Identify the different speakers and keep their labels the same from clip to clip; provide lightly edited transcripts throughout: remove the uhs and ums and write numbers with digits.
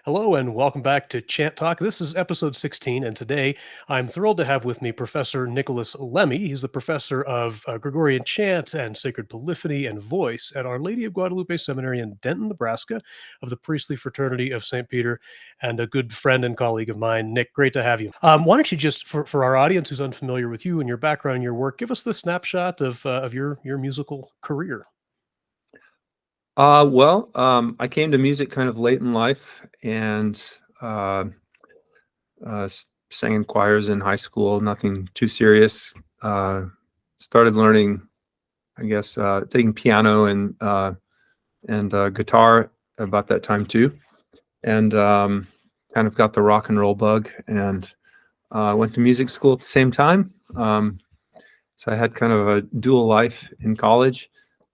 Speaker 1: Hello and welcome back to Chant Talk. This is episode 16, and today I'm thrilled to have with me Professor Nicholas Lemme. He's the professor of Gregorian chant and sacred polyphony and voice at Our Lady of Guadalupe Seminary in Denton, Nebraska, of the Priestly Fraternity of St. Peter, and a good friend and colleague of mine. Nick, great to have you. Why don't you just, for our audience who's unfamiliar with you and your background and your work, give us the snapshot of your musical career.
Speaker 2: I came to music kind of late in life and sang in choirs in high school, nothing too serious. Started learning, I guess, taking piano and guitar about that time too, and kind of got the rock and roll bug, and went to music school at the same time. So I had kind of a dual life in college.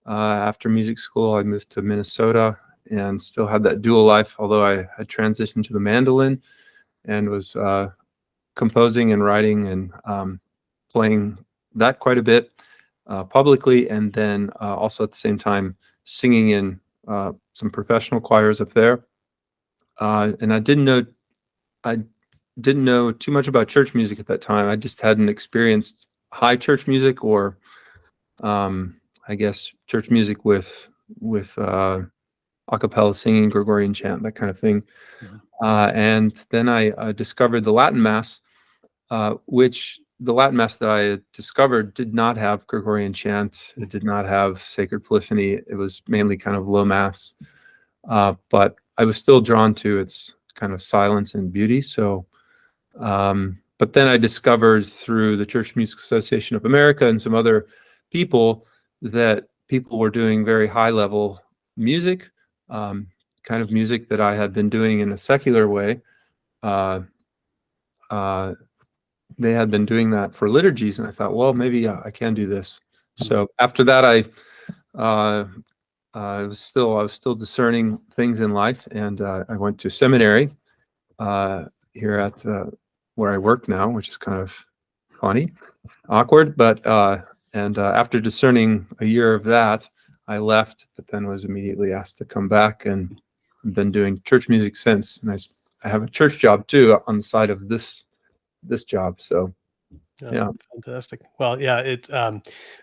Speaker 2: After music school, I moved to Minnesota and still had that dual life, although I had transitioned to the mandolin and was composing and writing and playing that quite a bit publicly, and then also at the same time singing in some professional choirs up there. And I didn't know too much about church music at that time. I just hadn't experienced high church music or I guess church music with a cappella singing, Gregorian chant, that kind of thing. And then I discovered the Latin Mass, which the Latin Mass that I had discovered did not have Gregorian chant. It did not have sacred polyphony. It was mainly kind of low Mass. But I was still drawn to its kind of silence and beauty. So, but then I discovered through the Church Music Association of America and some other people that people were doing very high level music, kind of music that I had been doing in a secular way. They had been doing that for liturgies, and I thought, well, maybe I can do this. So after that, I was still discerning things in life, and I went to seminary here at where I work now, which is kind of funny, awkward, but after discerning a year of that, I left, but then was immediately asked to come back, and I've been doing church music since. And I have a church job too on the side of this job. So yeah.
Speaker 1: Fantastic. Well, yeah,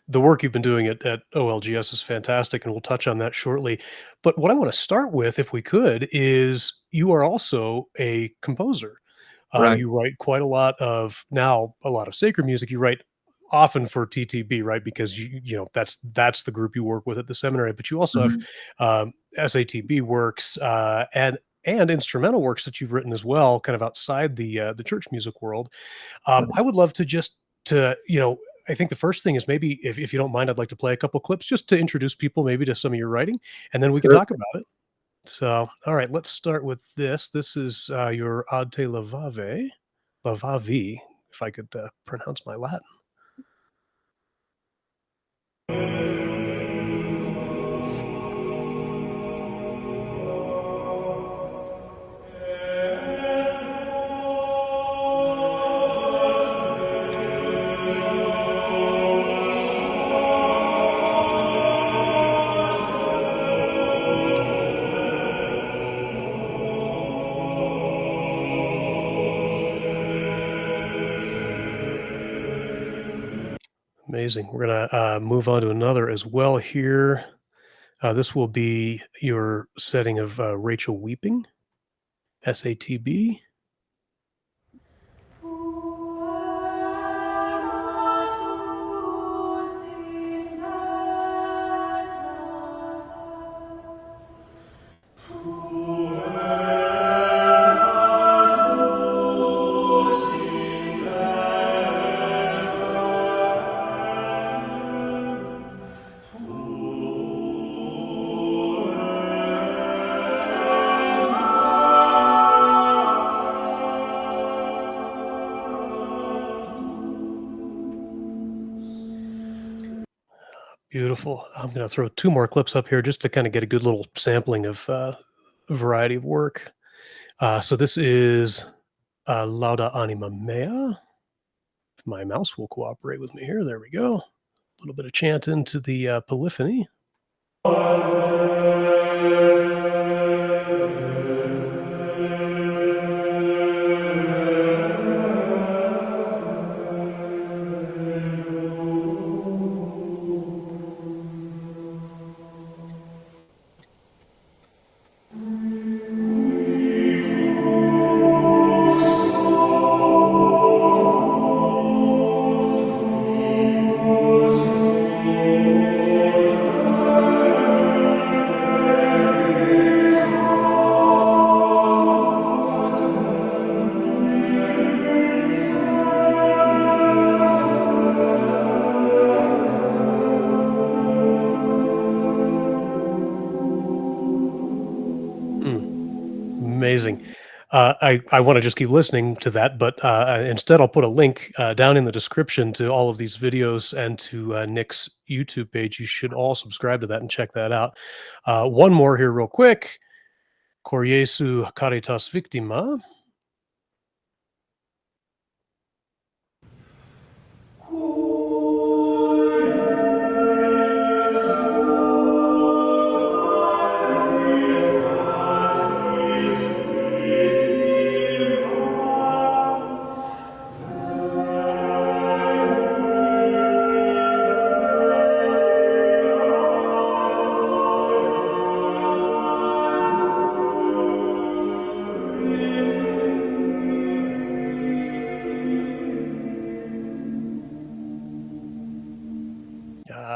Speaker 1: the work you've been doing at OLGS is fantastic, and we'll touch on that shortly. But what I want to start with, if we could, is you are also a composer.
Speaker 2: Right.
Speaker 1: You write quite a lot of sacred music. You write often for TTB, right? Because you know that's the group you work with at the seminary. But you also have SATB works and instrumental works that you've written as well, kind of outside the church music world. I would love I think the first thing is maybe if you don't mind, I'd like to play a couple clips just to introduce people maybe to some of your writing, and then we can talk about it. So, all right, let's start with this. This is your Ad te lavavi, if I could pronounce my Latin. Amazing. We're going to move on to another as well here. This will be your setting of Rachel Weeping, SATB. Beautiful. I'm going to throw two more clips up here just to kind of get a good little sampling of a variety of work. So this is Lauda Anima Mea. If my mouse will cooperate with me here. There we go. A little bit of chant into the polyphony. Amazing. I want to just keep listening to that, but instead I'll put a link down in the description to all of these videos and to Nick's YouTube page. You should all subscribe to that and check that out. One more here real quick. Cor Jesu caritas victima.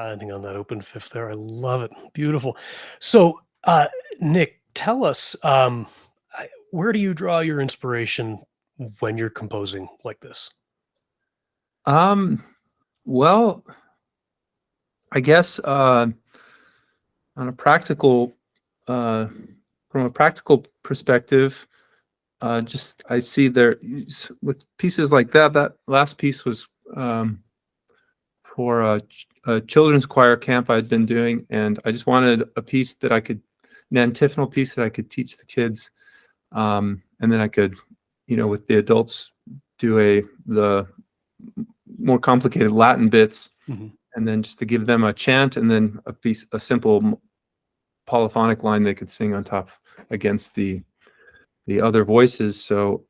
Speaker 1: Ending on that open fifth there. I love it. Beautiful. So, Nick, tell us, where do you draw your inspiration when you're composing like this?
Speaker 2: Well, I guess on a practical, from a practical perspective, just I see there with pieces like that. That last piece was for a children's choir camp I'd been doing, and I just wanted a piece that I could, an antiphonal piece that I could teach the kids, and then I could, with the adults, do the more complicated Latin bits, and then just to give them a chant, and then a simple polyphonic line they could sing on top against the other voices. So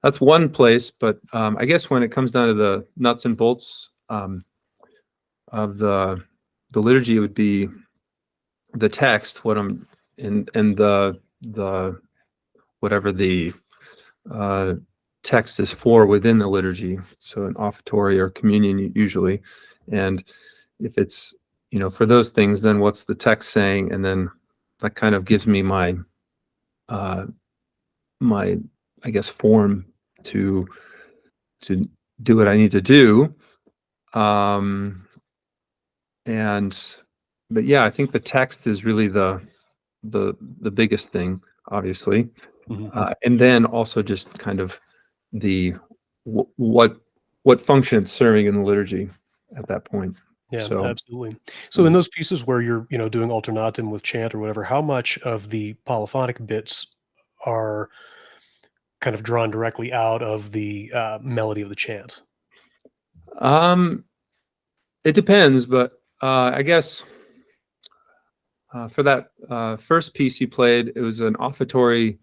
Speaker 2: that's one place, but I guess when it comes down to the nuts and bolts of the liturgy, it would be the text, what I'm and the whatever the text is for within the liturgy. So an offertory or communion usually, and if it's for those things, then what's the text saying, and then that kind of gives me my I guess form to do what I need to do. But yeah, I think the text is really the biggest thing, obviously, and then also just kind of what function it's serving in the liturgy at that point.
Speaker 1: Yeah,
Speaker 2: So,
Speaker 1: absolutely. So in those pieces where you're doing alternatum with chant or whatever, how much of the polyphonic bits are kind of drawn directly out of the melody of the chant?
Speaker 2: It depends, but I guess for that first piece you played, it was an offertory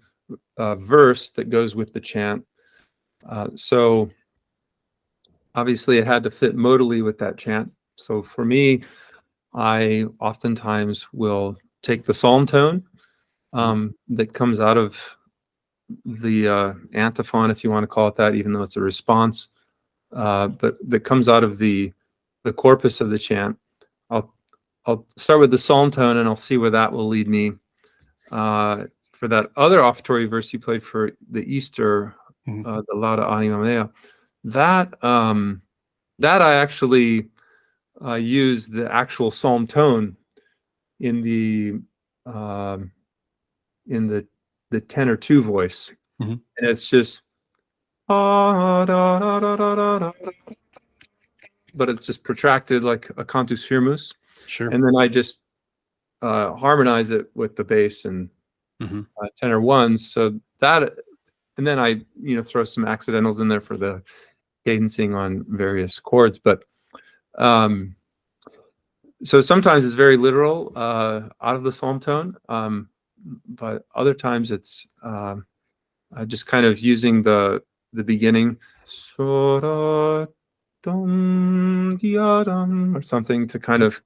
Speaker 2: verse that goes with the chant. So obviously it had to fit modally with that chant. So for me, I oftentimes will take the psalm tone that comes out of the antiphon, if you want to call it that, even though it's a response, but that comes out of the corpus of the chant. I'll start with the psalm tone, and I'll see where that will lead me. For that other offertory verse you played for the Easter, the Lauda Anima Mea, that I actually use the actual psalm tone in the tenor 2 voice, and it's just but it's just protracted like a cantus firmus.
Speaker 1: Sure.
Speaker 2: And then I just harmonize it with the bass and tenor 1. So that, and then I throw some accidentals in there for the cadencing on various chords. But so sometimes it's very literal out of the psalm tone, but other times it's just kind of using the beginning or something to kind of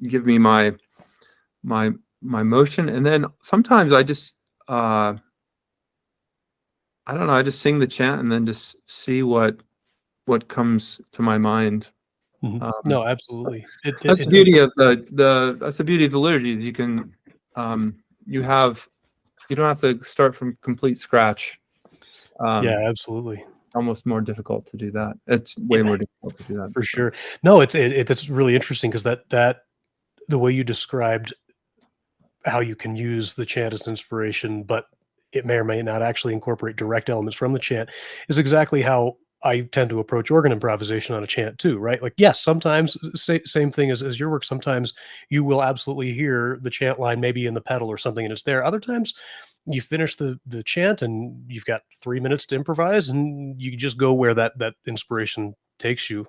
Speaker 2: give me my motion. And then sometimes I just I don't know, I just sing the chant and then just see what comes to my mind.
Speaker 1: No, absolutely.
Speaker 2: That's the beauty of that's the beauty of the liturgy. You can you don't have to start from complete scratch.
Speaker 1: Yeah, absolutely.
Speaker 2: Almost more difficult to do that. It's way more difficult to do that.
Speaker 1: For sure. No, it's really interesting because that the way you described how you can use the chant as an inspiration, but it may or may not actually incorporate direct elements from the chant, is exactly how I tend to approach organ improvisation on a chant too, right? Like, yes, sometimes same thing as your work. Sometimes you will absolutely hear the chant line maybe in the pedal or something, and it's there. Other times, you finish the chant and you've got 3 minutes to improvise, and you just go where that inspiration takes you.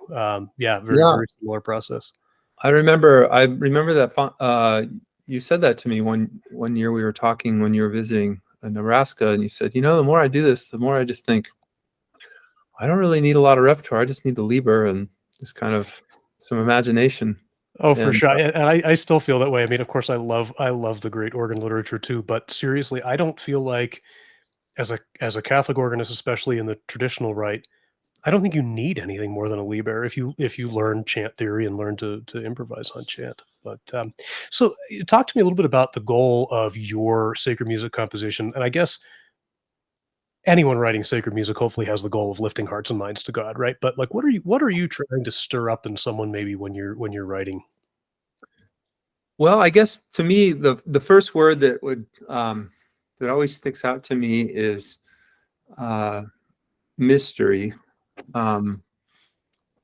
Speaker 1: Yeah, very
Speaker 2: Yeah,
Speaker 1: very similar process.
Speaker 2: I remember that you said that to me one year we were talking when you were visiting Nebraska, and you said, the more I do this, the more I just think I don't really need a lot of repertoire. I just need the Liber and just kind of some imagination.
Speaker 1: Oh, for
Speaker 2: And
Speaker 1: sure, and I still feel that way. I mean, of course, I love the great organ literature too, but seriously, I don't feel like as a Catholic organist, especially in the traditional rite, I don't think you need anything more than a Liber if you learn chant theory and learn to improvise on chant. But so talk to me a little bit about the goal of your sacred music composition, and I guess anyone writing sacred music hopefully has the goal of lifting hearts and minds to God, right? But like, what are you trying to stir up in someone maybe when you're writing?
Speaker 2: well, I guess to me, the first word that always sticks out to me is uh, mystery, um,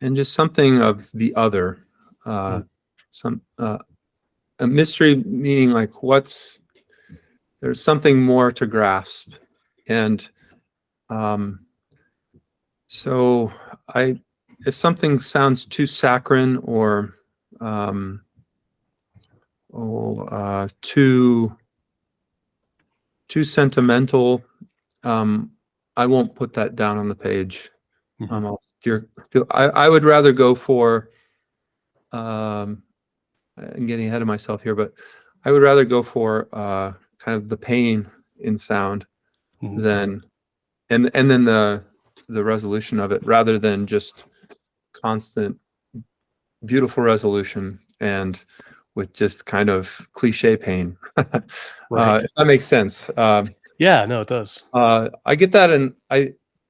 Speaker 2: and just something of the other. Uh,
Speaker 1: Mm,
Speaker 2: some A mystery meaning like there's something more to grasp, and um, so I if something sounds too saccharine um, too sentimental, um, I won't put that down on the page.
Speaker 1: mhm.
Speaker 2: I would rather go for, um, I'm getting ahead of myself here, but I would rather go for kind of the pain in sound
Speaker 1: Mhm.
Speaker 2: than and then the resolution of it, rather than just constant beautiful resolution and with just kind of cliche pain.
Speaker 1: Right.
Speaker 2: If that makes sense.
Speaker 1: Yeah, no, it does.
Speaker 2: I get that, and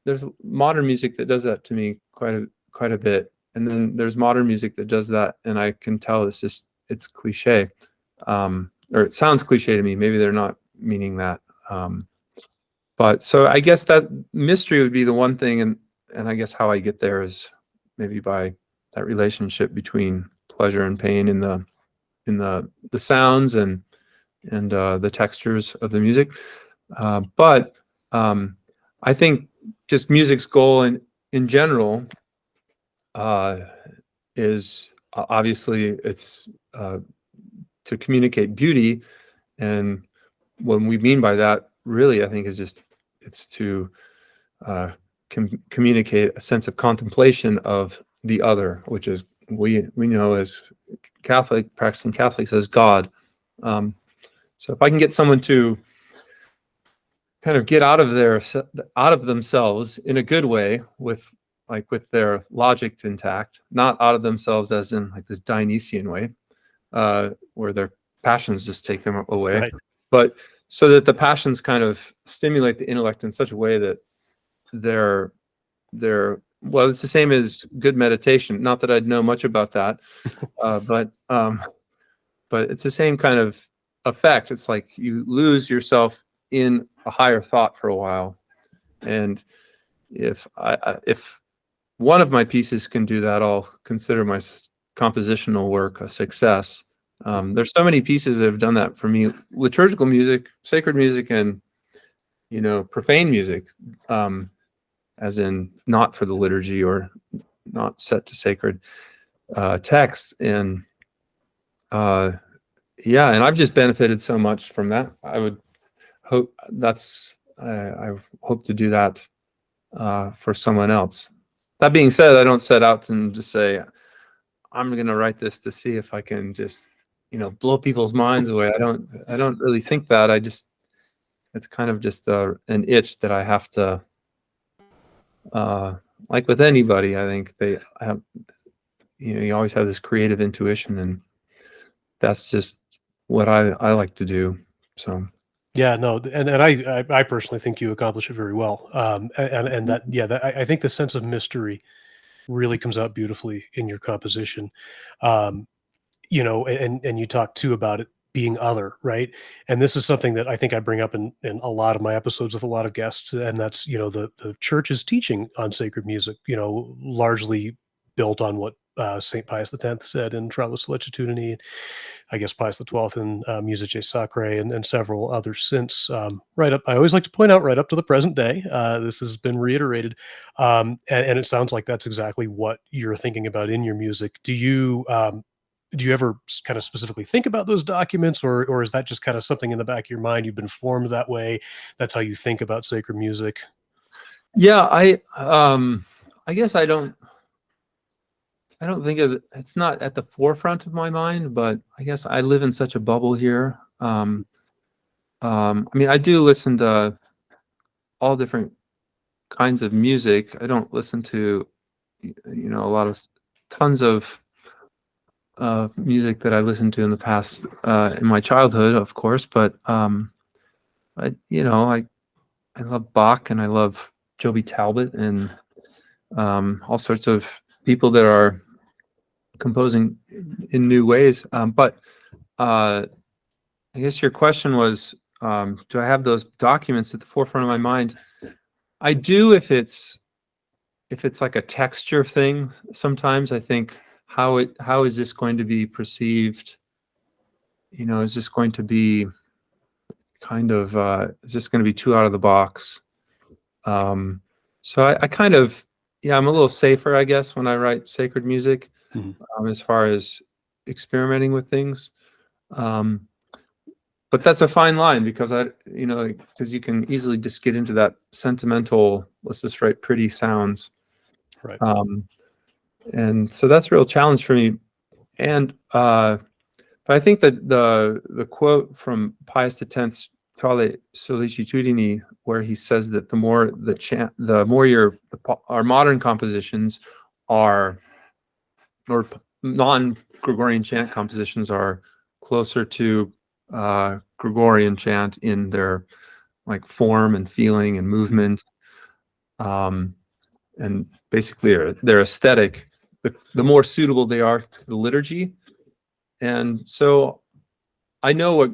Speaker 2: there's modern music that does that to me quite a bit, and then there's modern music that does that, and I can tell it's cliche, or it sounds cliche to me. Maybe they're not meaning that, but so I guess that mystery would be the one thing, and I guess how I get there is maybe by that relationship between pleasure and pain in the sounds and the textures of the music. But I think just music's goal in general uh, is obviously it's to communicate beauty, and what we mean by that, really, I think, is just it's to uh, communicate a sense of contemplation of the other, which is we know as practicing Catholics as God. Um, so if I can get someone to kind of get out of themselves in a good way, with their logic intact, not out of themselves as in like this Dionysian way, where their passions just take them away,
Speaker 1: Right.
Speaker 2: but so that the passions kind of stimulate the intellect in such a way that they're well, it's the same as good meditation. Not that I'd know much about that, but it's the same kind of effect. It's like you lose yourself in a higher thought for a while, and if one of my pieces can do that, I'll consider my compositional work a success. There's so many pieces that have done that for me: liturgical music, sacred music, and profane music, as in not for the liturgy or not set to sacred text. And yeah, and I've just benefited so much from that. I hope to do that for someone else. That being said, I don't set out and just say I'm going to write this to see if I can just blow people's minds away. I don't really think that. It's kind of just an itch that I have to, like with anybody. I think they have, you always have this creative intuition, and that's just what I like to do. So
Speaker 1: Yeah, no, and I personally think you accomplish it very well. And that, yeah, I think the sense of mystery really comes out beautifully in your composition. Um, and you talk too about it being other, right? And this is something that I think I bring up in a lot of my episodes with a lot of guests, and that's, you know, the church's teaching on sacred music, you know, largely built on what St. Pius X said in Trellus Solicitudini, I guess Pius XII in Musicae Sacrae, and several others since. Right up, I always like to point out, right up to the present day, this has been reiterated, and it sounds like that's exactly what you're thinking about in your music. Do you ever kind of specifically think about those documents, or is that just kind of something in the back of your mind? You've been formed that way. That's how you think about sacred music.
Speaker 2: Yeah, I guess I don't think of it, it's not at the forefront of my mind, but I guess I live in such a bubble here. I mean, I do listen to all different kinds of music. I don't listen to, you know, a lot of tons of music that I listened to in the past, in my childhood, of course. But you know, I love Bach and I love Joby Talbot and all sorts of people that are composing in new ways. But I guess your question was, do I have those documents at the forefront of my mind? I do if it's like a texture thing. Sometimes I think how is this going to be perceived? You know, is this going to be kind of is this going to be too out of the box? So I kind of, yeah, I'm a little safer, I guess, when I write sacred music, as far as experimenting with things. But that's a fine line because because you can easily just get into that sentimental, let's just write pretty sounds.
Speaker 1: Right.
Speaker 2: And so that's a real challenge for me. And but I think that the quote from Pius X's Trellus Solicitudini, where he says that the more our modern compositions are, or non-Gregorian chant compositions are closer to Gregorian chant in their like form and feeling and movement, and basically their aesthetic, the more suitable they are to the liturgy. And so I know what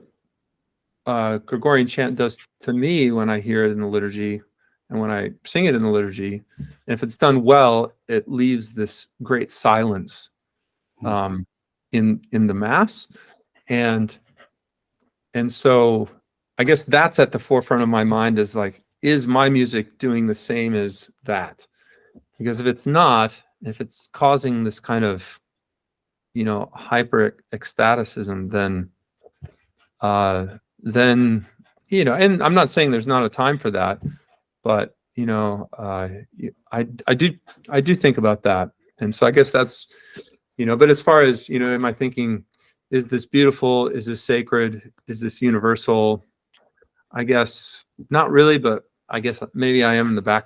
Speaker 2: Gregorian chant does to me when I hear it in the liturgy and when I sing it in the liturgy. And if it's done well, it leaves this great silence in the Mass. And so I guess that's at the forefront of my mind, is like, is my music doing the same as that? Because if it's not, if it's causing this kind of, you know, hyper ecstaticism, then you know, and I'm not saying there's not a time for that, but you know, I do think about that. And so I guess that's, you know, but as far as, you know, am I thinking, is this beautiful? Is this sacred? Is this universal? I guess not really, but I guess maybe I am in the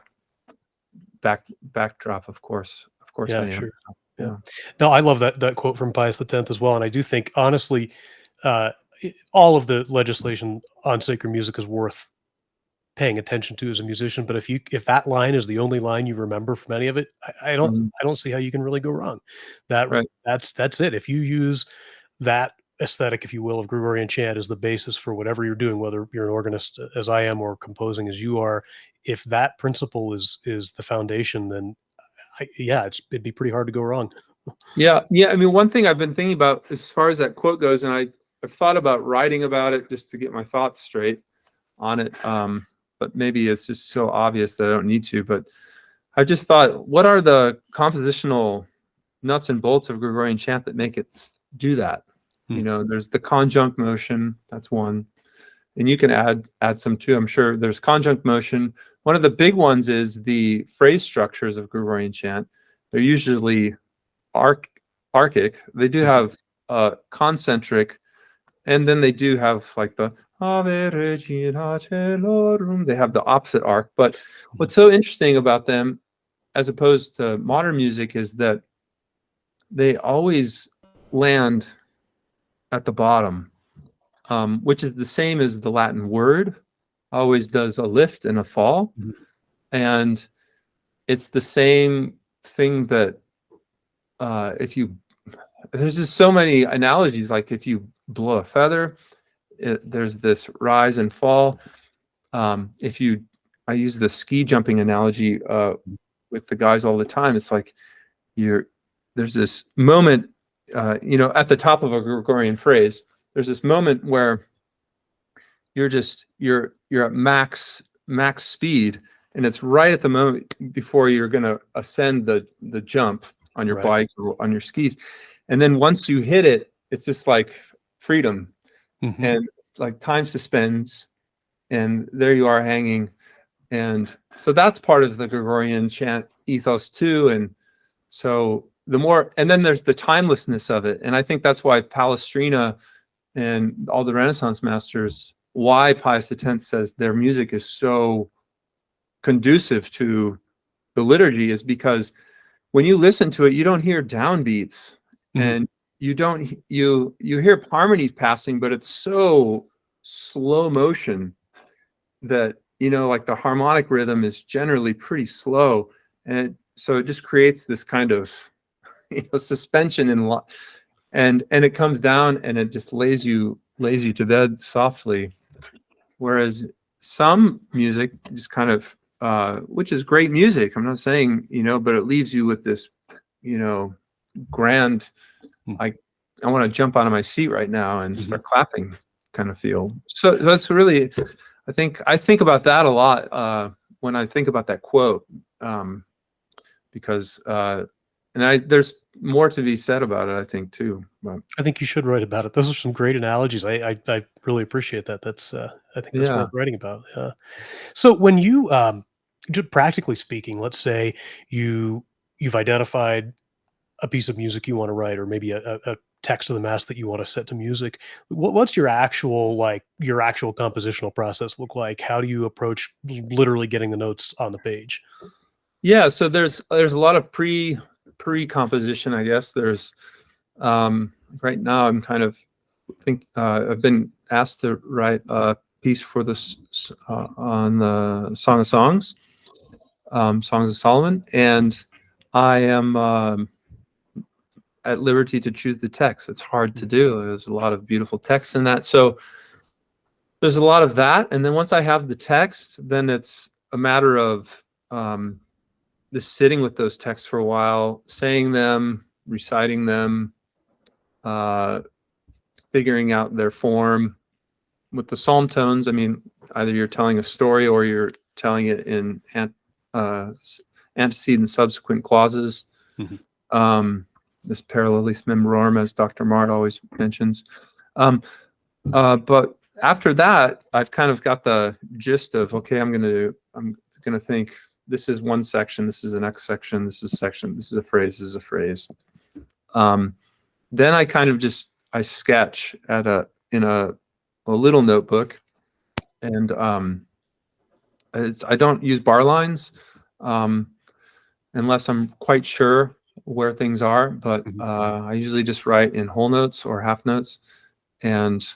Speaker 2: backdrop, of course. Of course
Speaker 1: Yeah,
Speaker 2: I am.
Speaker 1: sure. Yeah. No, I love that quote from Pius X as well. And I do think, honestly, all of the legislation on sacred music is worth paying attention to as a musician. But if that line is the only line you remember from any of it, I don't see how you can really go wrong.
Speaker 2: Right.
Speaker 1: That's it. If you use that aesthetic, if you will, of Gregorian chant as the basis for whatever you're doing, whether you're an organist as I am or composing as you are, if that principle is the foundation, then it'd be pretty hard to go wrong.
Speaker 2: Yeah. I mean, one thing I've been thinking about as far as that quote goes, and I've thought about writing about it just to get my thoughts straight on it. But maybe it's just so obvious that I don't need to. But I just thought, what are the compositional nuts and bolts of Gregorian chant that make it do that? You know, there's the conjunct motion. That's one. And you can add some too. I'm sure there's conjunct motion. One of the big ones is the phrase structures of Gregorian chant. They're usually archic. They do have concentric, and then they do have like the Ave Regina Caelorum. They have the opposite arc. But what's so interesting about them, as opposed to modern music, is that they always land at the bottom, which is the same as the Latin word always does, a lift and a fall. And it's the same thing that there's just so many analogies. Like if you blow a feather. There's this rise and fall. I use the ski jumping analogy with the guys all the time. It's like there's this moment, at the top of a Gregorian phrase, there's this moment where you're at max speed, and it's right at the moment before you're going to ascend the jump on your bike or on your skis. And then once you hit it, it's just like freedom.
Speaker 1: Mm-hmm.
Speaker 2: And it's like time suspends, and there you are hanging. And so that's part of the Gregorian chant ethos too. And so and then there's the timelessness of it. And I think that's why Palestrina and all the Renaissance masters, why Pius X says their music is so conducive to the liturgy, is because when you listen to it, you don't hear downbeats, and you hear harmonies passing, but it's so slow motion that, like the harmonic rhythm is generally pretty slow. And so it just creates this kind of, suspension and it comes down and it just lays you to bed softly. Whereas some music just kind of, which is great music, I'm not saying, but it leaves you with this, grand, I want to jump out of my seat right now and start clapping kind of feel. So that's really, I think about that a lot when I think about that quote, because there's more to be said about it, I think, too. But
Speaker 1: I think you should write about it. Those are some great analogies. I really appreciate that. That's I think that's worth writing about. So when you just practically speaking, let's say you've identified a piece of music you want to write, or maybe a text of the mass that you want to set to music. What's your actual compositional process look like? How do you approach literally getting the notes on the page?
Speaker 2: Yeah, so there's a lot of pre-composition, I guess. There's right now I'm kind of I've been asked to write a piece for this on the Song of Songs, Songs of Solomon, and I am at liberty to choose the text. It's hard to do. There's a lot of beautiful texts in that. So there's a lot of that. And then once I have the text, then it's a matter of just sitting with those texts for a while, saying them, reciting them, figuring out their form. With the psalm tones, I mean, either you're telling a story or you're telling it in antecedent and subsequent clauses. This parallelis memorem, as Dr. Mart always mentions. But after that, I've kind of got the gist of, okay, I'm gonna think, this is one section, this is the next section, this is a section, this is a phrase, this is a phrase. Then I kind of I sketch in a little notebook, and I don't use bar lines unless I'm quite sure where things are, but I usually just write in whole notes or half notes, and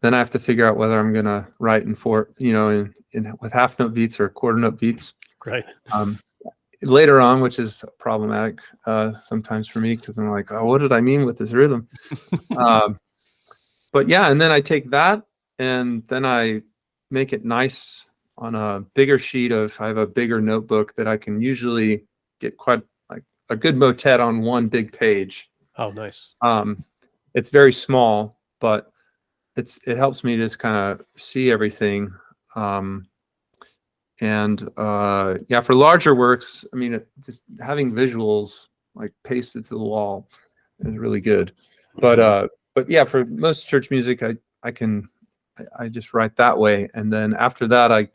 Speaker 2: then I have to figure out whether I'm gonna write with half note beats or quarter note beats.
Speaker 1: Right.
Speaker 2: Later on, which is problematic sometimes for me, because I'm like, oh, what did I mean with this rhythm? But yeah, and then I take that and then I make it nice on a bigger sheet I have a bigger notebook that I can usually get quite like a good motet on one big page.
Speaker 1: Oh, nice.
Speaker 2: It's very small, but it helps me just kind of see everything. Yeah, for larger works, I mean, just having visuals like pasted to the wall is really good. But yeah, for most church music, I just write that way, and then after that, I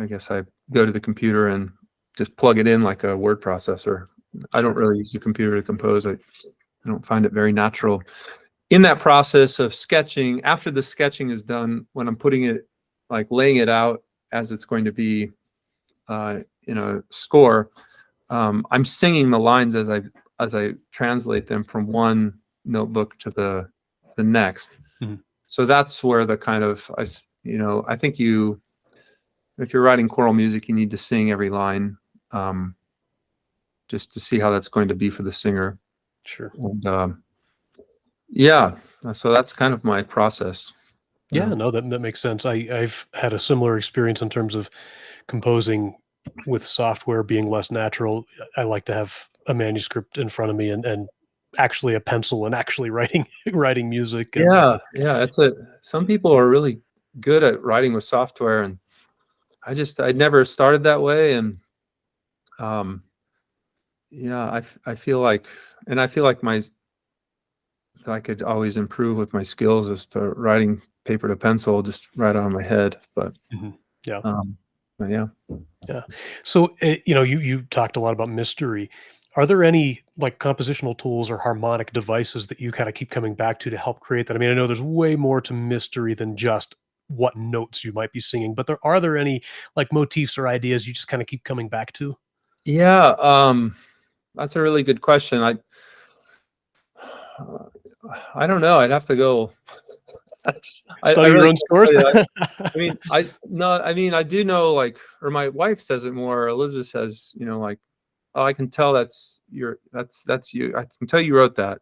Speaker 2: guess I go to the computer and just plug it in like a word processor. I don't really use the computer to compose. I don't find it very natural. In that process of sketching, after the sketching is done, when I'm putting it, like laying it out as it's going to be in a score, I'm singing the lines as I translate them from one notebook to the next. So that's where the kind of I think if you're writing choral music, you need to sing every line, just to see how that's going to be for the singer.
Speaker 1: Sure.
Speaker 2: And Yeah, so that's kind of my process.
Speaker 1: Yeah, no, that makes sense. I've had a similar experience in terms of composing with software being less natural. I like to have a manuscript in front of me and actually a pencil and actually writing writing music. And
Speaker 2: Yeah, some people are really good at writing with software, and I never started that way. And um yeah, I feel like, and I feel like I could always improve with my skills as to writing paper to pencil, just right on my head.
Speaker 1: Mhm. Yeah,
Speaker 2: Um, but yeah.
Speaker 1: yeah. So you talked a lot about mystery. Are there any like compositional tools or harmonic devices that you kind of keep coming back to help create that? I mean, I know there's way more to mystery than just what notes you might be singing, but are there any like motifs or ideas you just kind of keep coming back to?
Speaker 2: Yeah, that's a really good question. I don't know. I'd have to go. I
Speaker 1: Study your
Speaker 2: really
Speaker 1: own
Speaker 2: can't
Speaker 1: scores?
Speaker 2: tell you. I mean, I mean, I do know, like, or my wife says it more. Elizabeth says, like, oh, I can tell that's you. I can tell you wrote that.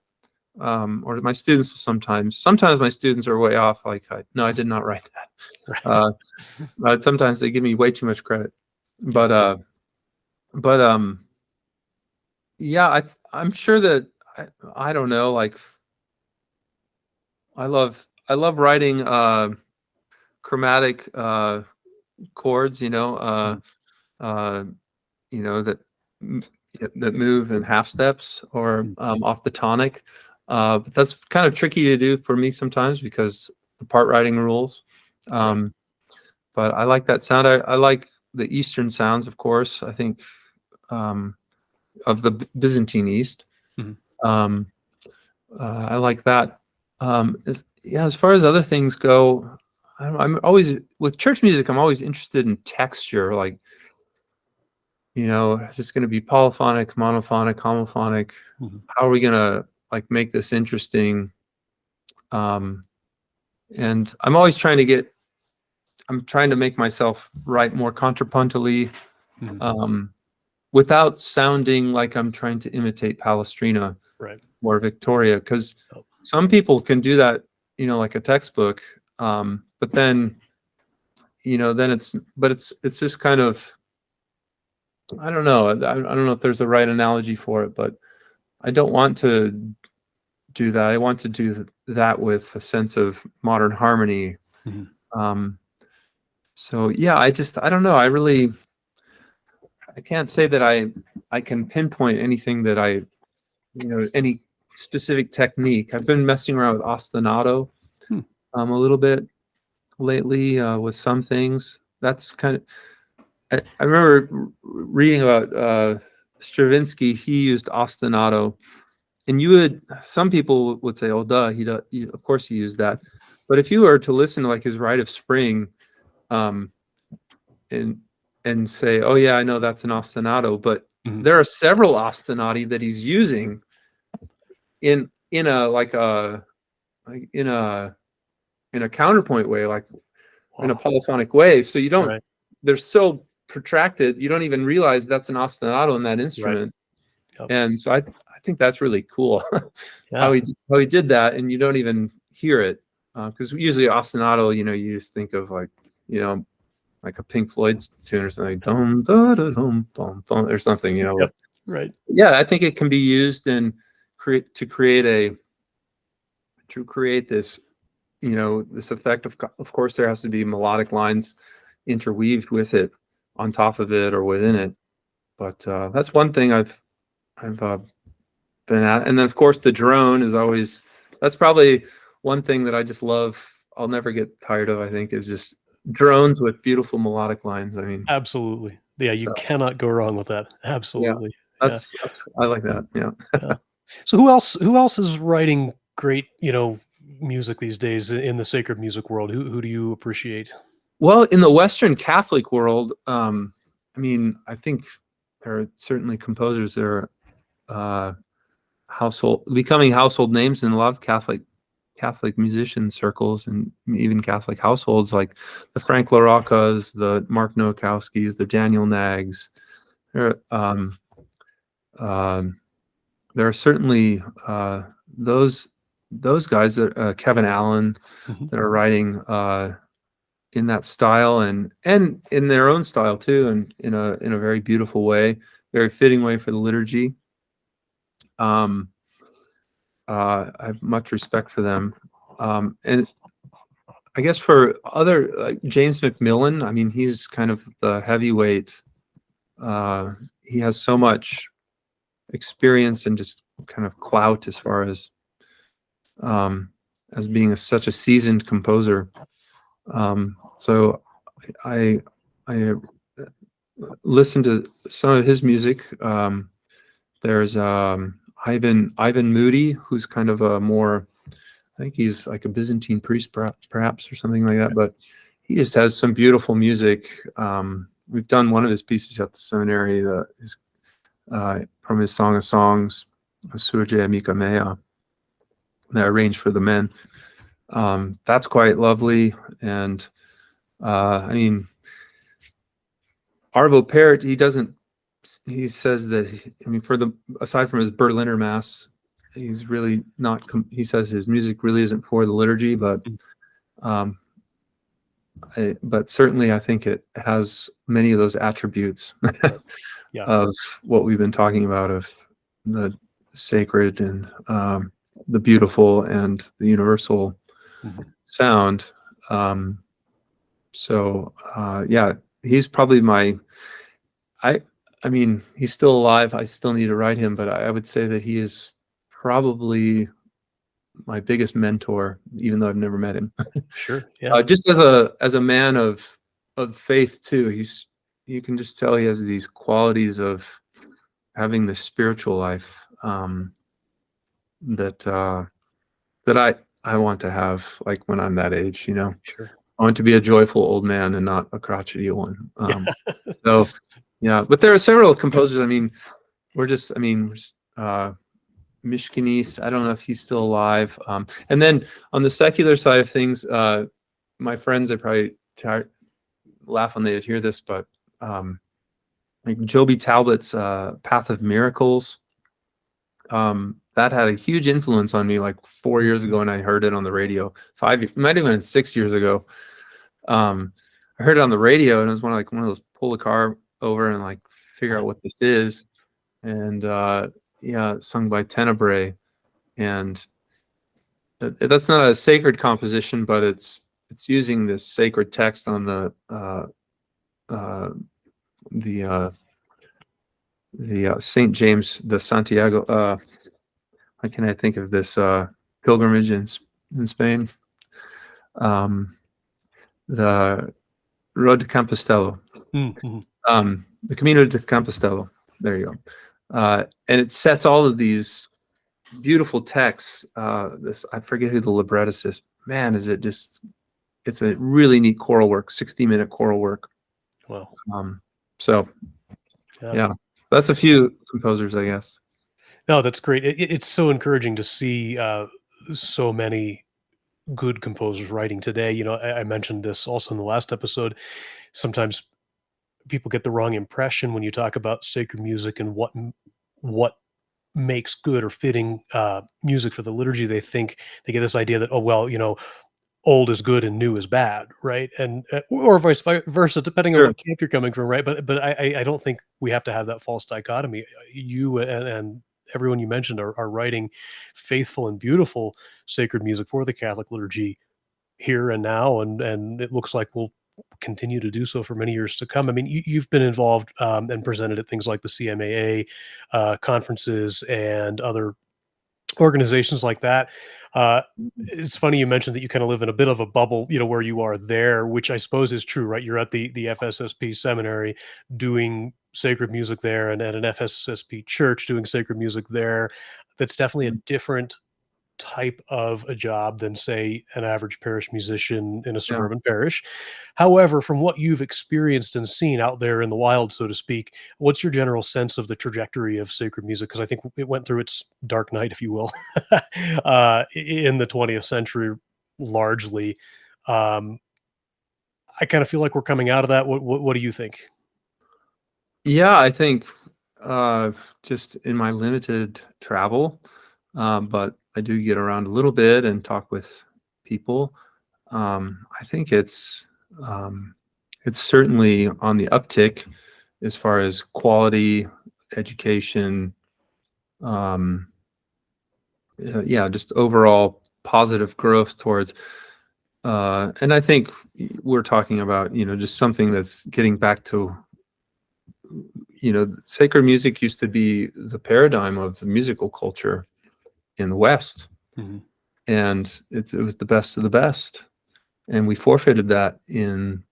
Speaker 2: Or my students sometimes my students are way off. Like, no, I did not write that. But sometimes they give me way too much credit. But but yeah, I'm sure that I don't know. Like, I love writing chromatic chords.
Speaker 1: Mhm.
Speaker 2: Uh, that m- that move in half steps or
Speaker 1: Mhm.
Speaker 2: off the tonic. But that's kind of tricky to do for me sometimes because the part writing rules.
Speaker 1: Right.
Speaker 2: Um, but I like that sound. I like the Eastern sounds, of course. I think um, of the Byzantine East.
Speaker 1: Mhm.
Speaker 2: Um, I like that. Yeah, as far as other things go, I'm always with church music. I'm always interested in texture, like, is this going to be polyphonic, monophonic, homophonic?
Speaker 1: Mhm.
Speaker 2: How are we going to like make this interesting? Um, and I'm trying to make myself write more contrapuntally,
Speaker 1: Mhm.
Speaker 2: um, without sounding like I'm trying to imitate Palestrina
Speaker 1: Right.
Speaker 2: or Victoria, because
Speaker 1: Oh,
Speaker 2: some people can do that, like a textbook. But then, it's just kind of, I don't know. I don't know if there's a right analogy for it, but I don't want to do that. I want to do that with a sense of modern harmony.
Speaker 1: mhm.
Speaker 2: Um, so yeah, I don't know. I can't say that I can pinpoint anything that any specific technique. I've been messing around with ostinato
Speaker 1: Hmm.
Speaker 2: a little bit lately with some things. That's kind of, I remember reading about Stravinsky. He used ostinato, and some people would say, "Oh, duh, of course he used that." But if you were to listen to like his Rite of Spring, um, and say, "Oh yeah, I know that's an ostinato," but
Speaker 1: Mhm.
Speaker 2: there are several ostinati that he's using in a like in a counterpoint way, like in a
Speaker 1: Wow.
Speaker 2: polyphonic way. So you don't
Speaker 1: Right.
Speaker 2: they're so protracted, you don't even realize that's an ostinato in that
Speaker 1: Right.
Speaker 2: instrument.
Speaker 1: Yep.
Speaker 2: And so I think that's really cool
Speaker 1: Yeah.
Speaker 2: how he did that, and you don't even hear it because usually ostinato, you just think of like you know like a Pink Floyd tune or something, dum da da dum dum dum or something.
Speaker 1: Yep. Right.
Speaker 2: Yeah, I think it can be used in create to create a to create this this effect. Of course, there has to be melodic lines interweaved with it, on top of it or within it. But that's one thing I've been at. And then of course the drone is always, that's probably one thing that I just love. I'll never get tired of. I think is just drones with beautiful melodic lines. I mean,
Speaker 1: Absolutely. Yeah, you
Speaker 2: so
Speaker 1: cannot go wrong with that.
Speaker 2: yeah,
Speaker 1: Absolutely. Yeah.
Speaker 2: that's I like that. Yeah.
Speaker 1: Yeah. So who else is writing great, music these days in the sacred music world? Who do you appreciate?
Speaker 2: Well, in the Western Catholic world, I mean, I think there are certainly composers that are uh, becoming household names in a lot of Catholic musician circles and even Catholic households, like the Frank LaRocca's, the Mark Nowakowski's, the Daniel Nags. There, um, um, there are certainly those. those guys that Kevin Allen
Speaker 1: Mhm.
Speaker 2: that are writing in that style and in their own style too, and in a very beautiful way, very fitting way for the liturgy. Um, I have much respect for them, and I guess for other James McMillan, I mean, he's kind of the heavyweight. He has so much experience and just kind of clout um, as being such a seasoned composer. So I listened to some of his music. There's Ivan Moody, who's kind of a more, I think he's like a Byzantine priest, perhaps, or something like that. But he just has some beautiful music. We've done one of his pieces at the seminary, from his Song of Songs, Surge Amica Mea, that I arranged for the men. That's quite lovely. And I mean, Arvo Pärt, he says that, I mean, aside from his Berliner Mass, he's really not, he says his music really isn't for the liturgy, but but certainly I think it has many of those attributes
Speaker 1: Yeah.
Speaker 2: of what we've been talking about, of the sacred and the beautiful and the universal sound. So yeah, he's probably I mean, he's still alive. I still need to write him, but I would say that he is probably my biggest mentor, even though I've never met him.
Speaker 1: Sure. Yeah.
Speaker 2: Just as a man of faith too, you can just tell he has these qualities of having this spiritual life that I want to have, like when I'm that age, you know.
Speaker 1: Sure.
Speaker 2: I want to be a joyful old man and not a crotchety one. So yeah, but there are several composers. I mean, Mishkinis, I don't know if he's still alive. And then on the secular side of things, my friends are probably laugh when they hear this, but like Joby Talbot's Path of Miracles, that had a huge influence on me like 4 years ago, and I heard it on the radio. Might have been 6 years ago. I heard it on the radio, and it was one of those, pull the car over and like figure out what this is. And yeah, sung by Tenebrae. And that's not a sacred composition, but it's using this sacred text on the St. James, the Santiago. How can I think of this pilgrimage in Spain? The Road to Compostela. The Camino de Compostela. There you go. And it sets all of these beautiful texts. I forget who the librettist is. Man, it's a really neat choral work, 60-minute choral work.
Speaker 1: Wow.
Speaker 2: So yeah, that's a few composers, I guess.
Speaker 1: No, that's great. It's so encouraging to see so many good composers writing today. You know, I mentioned this also in the last episode. Sometimes people get the wrong impression when you talk about sacred music and what makes good or fitting music for the liturgy. They get this idea that, oh well, you know, old is good and new is bad, right? And or vice versa, depending on
Speaker 2: Sure.
Speaker 1: what camp you're coming from, right? But I don't think we have to have that false dichotomy. You and everyone you mentioned are writing faithful and beautiful sacred music for the Catholic liturgy here and now, and it looks like we'll continue to do so for many years to come. I mean, you've been involved and presented at things like the CMAA conferences and other organizations like that. It's funny you mentioned that you kind of live in a bit of a bubble, you know, where you are there, which I suppose is true, right? You're at the FSSP seminary doing sacred music there, and at an FSSP church doing sacred music there. That's definitely a different type of a job than, say, an average parish musician in a suburban parish. However, from what you've experienced and seen out there in the wild, so to speak, what's your general sense of the trajectory of sacred music? Because I think it went through its dark night, if you will, in the 20th century, largely. I kind of feel like we're coming out of that. What do you think?
Speaker 2: Yeah, I think just in my limited travel, but I do get around a little bit and talk with people. I think it's certainly on the uptick as far as quality education. Yeah, just overall positive growth towards. And I think we're talking about, just something that's getting back to, sacred music used to be the paradigm of the musical culture in the West.
Speaker 1: Mm-hmm.
Speaker 2: And it was the best of the best. And we forfeited that in,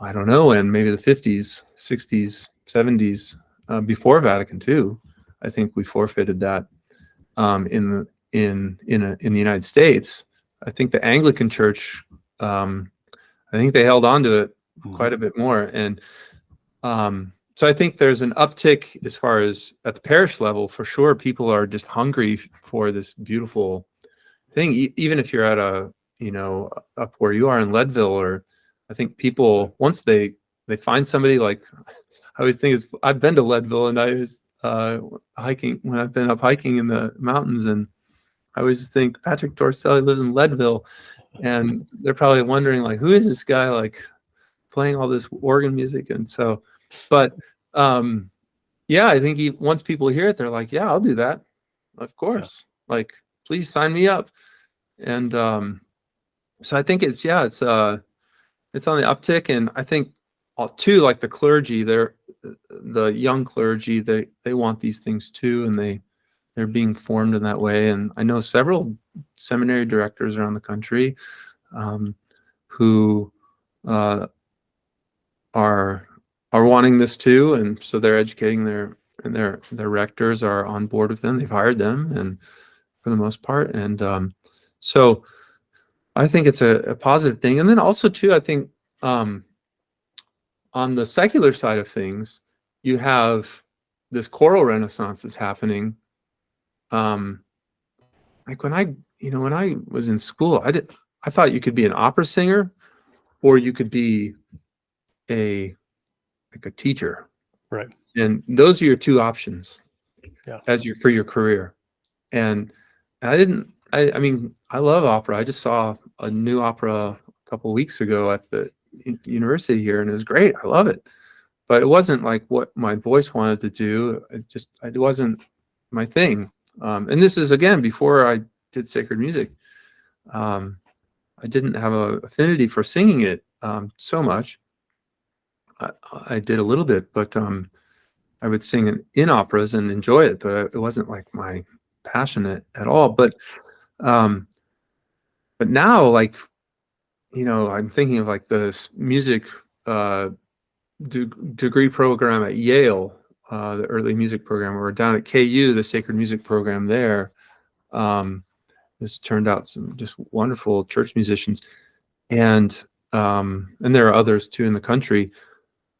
Speaker 2: I don't know, in maybe the 50s, 60s, 70s, before Vatican II. I think we forfeited that in the United States. I think the Anglican Church, I think they held on to it quite a bit more. And so I think there's an uptick as far as at the parish level, for sure. People are just hungry for this beautiful thing. Even if you're at up where you are in Leadville, or I think people, once they find somebody, like, I always think I've been to Leadville, and I was hiking when I've been up hiking in the mountains, and I always think Patrick Torselli lives in Leadville, and they're probably wondering, like, who is this guy, like, playing all this organ music? And so, but yeah, I think once people hear it, they're like, yeah, I'll do that, of course. Yeah. Like, please sign me up. And so I think it's on the uptick. And I think too, like the clergy, the young clergy, they want these things too, and they're being formed in that way. And I know several seminary directors around the country who are wanting this too, and so they're educating their rectors are on board with them. They've hired them, and for the most part, and so I think it's a positive thing. And then also too, I think on the secular side of things, you have this choral renaissance that's happening. Like when I was in school, I thought you could be an opera singer, or you could be a teacher,
Speaker 1: right?
Speaker 2: And those are your two options, for your career. And I mean, I love opera. I just saw a new opera a couple of weeks ago at the university here, and it was great. I love it, but it wasn't like what my voice wanted to do. It wasn't my thing. And this is, again, before I did sacred music. I didn't have an affinity for singing it so much. I did a little bit, but I would sing in operas and enjoy it, but it wasn't like my passion at all. But now, like, I'm thinking of like the music degree program at Yale, the early music program, or down at KU, the sacred music program there. This turned out some just wonderful church musicians, and there are others too in the country.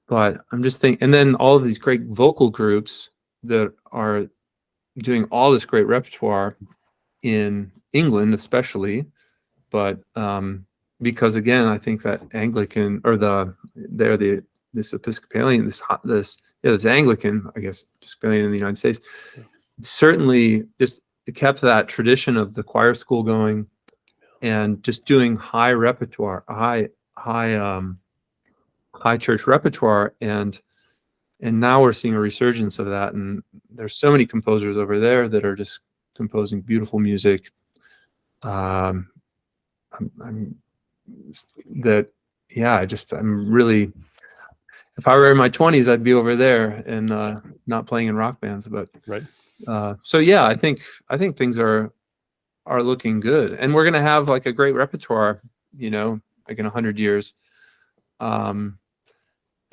Speaker 2: But I'm just thinking, and then all of these great vocal groups that are doing all this great repertoire in England, especially. But because, again, I think that Anglican, or this Episcopalian, this Anglican, I guess, Episcopalian in the United States, certainly just kept that tradition of the choir school going, and just doing high repertoire, high church repertoire, and now we're seeing a resurgence of that. And there's so many composers over there that are just composing beautiful music. I'm really, if I were in my 20s, I'd be over there and not playing in rock bands. But
Speaker 1: right.
Speaker 2: So yeah, I think things are looking good, and we're gonna have like a great repertoire, like in 100 years.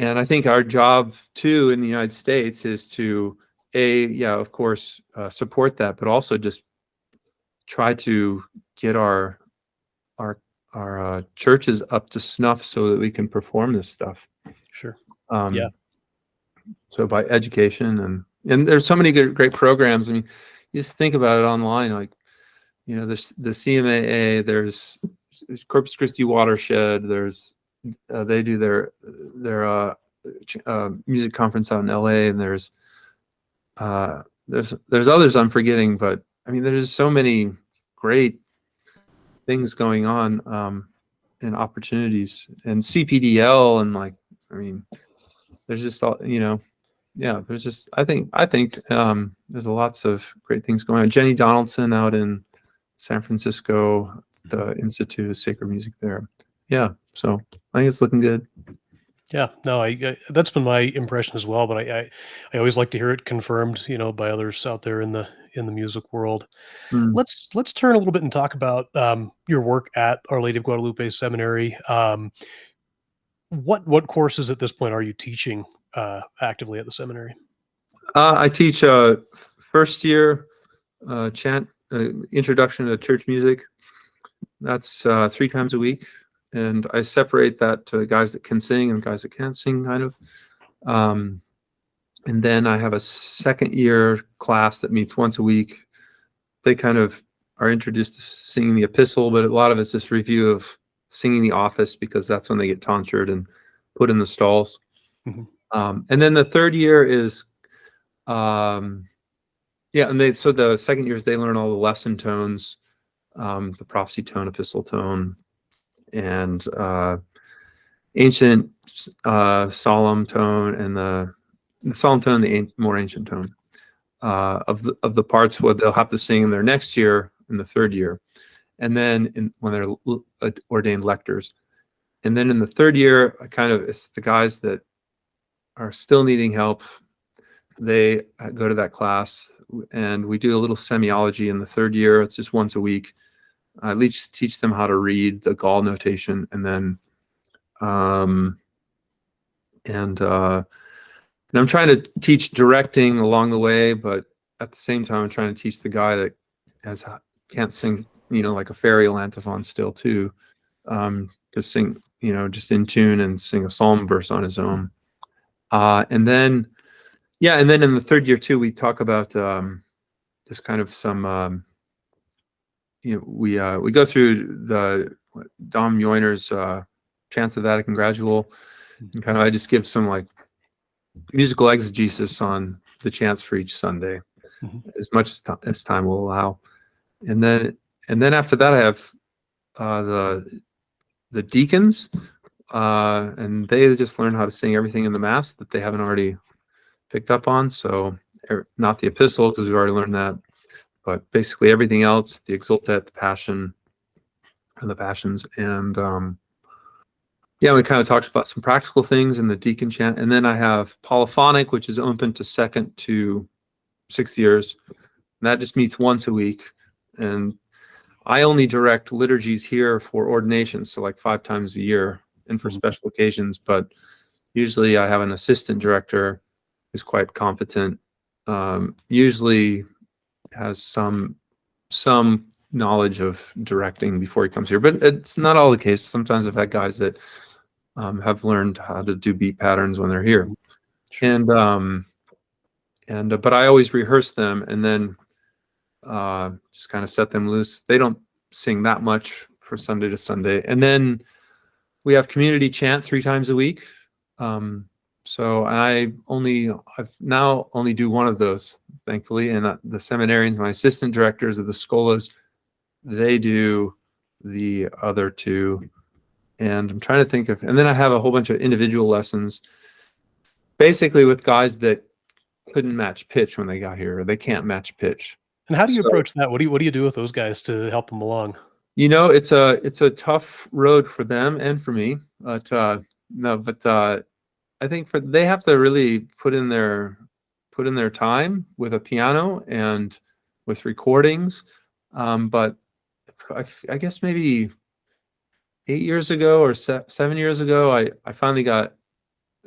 Speaker 2: And I think our job too in the United States is to of course, support that, but also just try to get our churches up to snuff so that we can perform this stuff.
Speaker 1: Sure.
Speaker 2: So by education, and there's so many great programs. I mean, you just think about it online, like, there's the CMAA, there's Corpus Christi Watershed, there's they do their music conference out in LA, and there's others I'm forgetting, but I mean, there's so many great things going on, and opportunities, and CPDL, and like, I mean, there's just all, yeah, there's just, I think there's lots of great things going on. Jenny Donaldson out in San Francisco, the Institute of Sacred Music there. Yeah, so I think it's looking good.
Speaker 1: Yeah, no, that's been my impression as well. But I always like to hear it confirmed, by others out there in the music world.
Speaker 2: Mm.
Speaker 1: Let's turn a little bit and talk about your work at Our Lady of Guadalupe Seminary. What courses at this point are you teaching actively at the seminary?
Speaker 2: I teach first year chant, introduction to church music. That's 3 times a week, and I separate that to guys that can sing and guys that can't sing, kind of. And then I have a second year class that meets once a week. They kind of are introduced to singing the epistle, but a lot of it's just review of singing the office, because that's when they get tonsured and put in the stalls.
Speaker 1: Mhm.
Speaker 2: And then the third year is, yeah, and so the second years they learn all the lesson tones, the prophecy tone, epistle tone, and ancient solemn tone, and the solemn tone, the more ancient tone of the parts what they'll have to sing in their next year, in the third year, and then when they're ordained lectors. And then in the third year, it's the guys that are still needing help. They go to that class, and we do a little semiology in the third year. It's just once a week. I at least teach them how to read the Gaul notation, and then and I'm trying to teach directing along the way, but at the same time, I'm trying to teach the guy that can't sing, like a ferial antiphon still too, to sing, just in tune and sing a psalm verse on his own. And then in the third year too, we talk about just kind of some, we go through the Dom Joiner's Chants of Vatican Gradual, and kind of I just give some like musical exegesis on the chants for each Sunday, as much as time will allow. And then after that, I have the deacons, and they just learn how to sing everything in the Mass that they haven't already picked up on. So not the epistle, because we've already learned that, but basically everything else, the Exultet, the Passion, and the Passions. And yeah, we kind of talked about some practical things in the deacon chant. And then I have Polyphonic, which is open to 2nd to 6th years. And that just meets once a week. And I only direct liturgies here for ordinations, so like 5 times a year, and for special occasions. But usually I have an assistant director who's quite competent, usually has some knowledge of directing before he comes here. But it's not all the case. Sometimes I've had guys that have learned how to do beat patterns when they're here. And but I always rehearse them, and then just kind of set them loose. They don't sing that much for Sunday to Sunday. And then we have community chant 3 times a week. So I've now only do one of those, thankfully. And the seminarians, my assistant directors of the scholas, they do the other 2. And I'm trying to think of, and then I have a whole bunch of individual lessons, basically with guys that couldn't match pitch when they got here, or they can't match pitch.
Speaker 1: And how do you approach that? What do you do with those guys to help them along?
Speaker 2: It's a tough road for them and for me. But I think they have to really put in their time with a piano and with recordings. But I guess maybe 8 years ago or 7 years ago, I finally got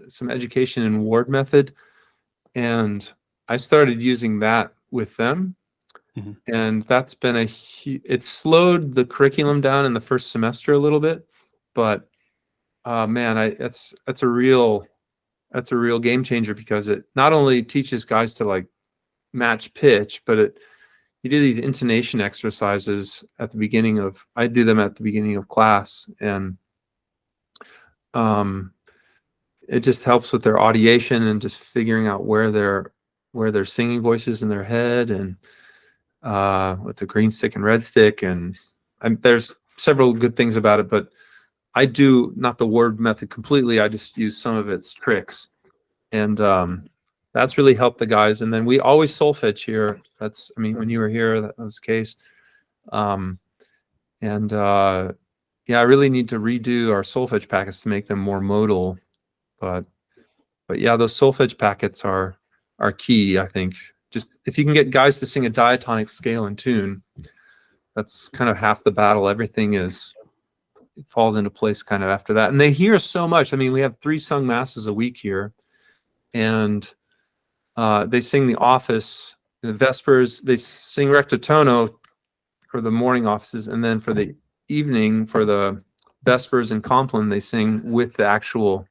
Speaker 2: some education in ward method, and I started using that with them. And that's been it slowed the curriculum down in the first semester a little bit, but man, that's a real game changer, because it not only teaches guys to like match pitch, but you do these intonation exercises at the beginning of, I do them at the beginning of class, and it just helps with their audiation and just figuring out where their singing voice is in their head. And with the green stick and red stick, and there's several good things about it, but I do not the word method completely. I just use some of its tricks, and that's really helped the guys. And then we always solfege here. That's, I mean, when you were here, that was the case. Yeah, I really need to redo our solfege packets to make them more modal, but yeah, those solfege packets are key, I think. Just if you can get guys to sing a diatonic scale and tune, that's kind of half the battle. Everything it falls into place kind of after that. And they hear so much. I mean, we have 3 sung masses a week here, and they sing the office, the Vespers, they sing recto tono for the morning offices, and then for the evening, for the Vespers and Compline, they sing with the actual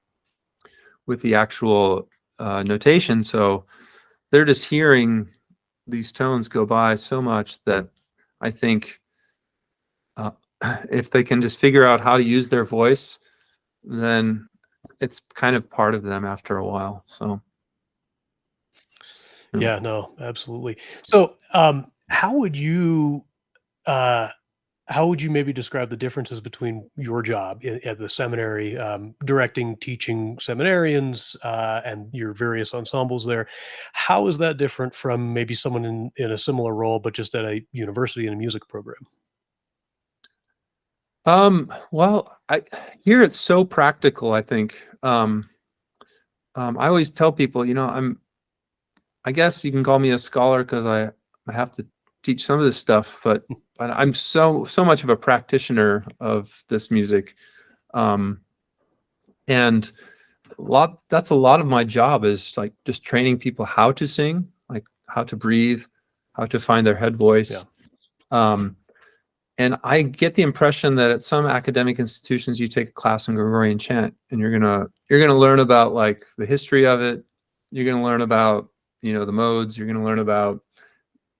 Speaker 2: notation. So they're just hearing these tones go by so much that I think if they can just figure out how to use their voice, then it's kind of part of them after a while. So
Speaker 1: Yeah, no, absolutely. So how would you maybe describe the differences between your job at the seminary, directing, teaching seminarians, and your various ensembles there? How is that different from maybe someone in a similar role, but just at a university in a music program?
Speaker 2: Well, here it's so practical, I think. I always tell people, I guess you can call me a scholar because I have to teach some of this stuff, but I'm so much of a practitioner of this music. And that's a lot of my job is like just training people how to sing, like how to breathe, how to find their head voice. Yeah. And I get the impression that at some academic institutions, you take a class in Gregorian chant, and you're gonna learn about like the history of it. You're gonna learn about the modes. You're gonna learn about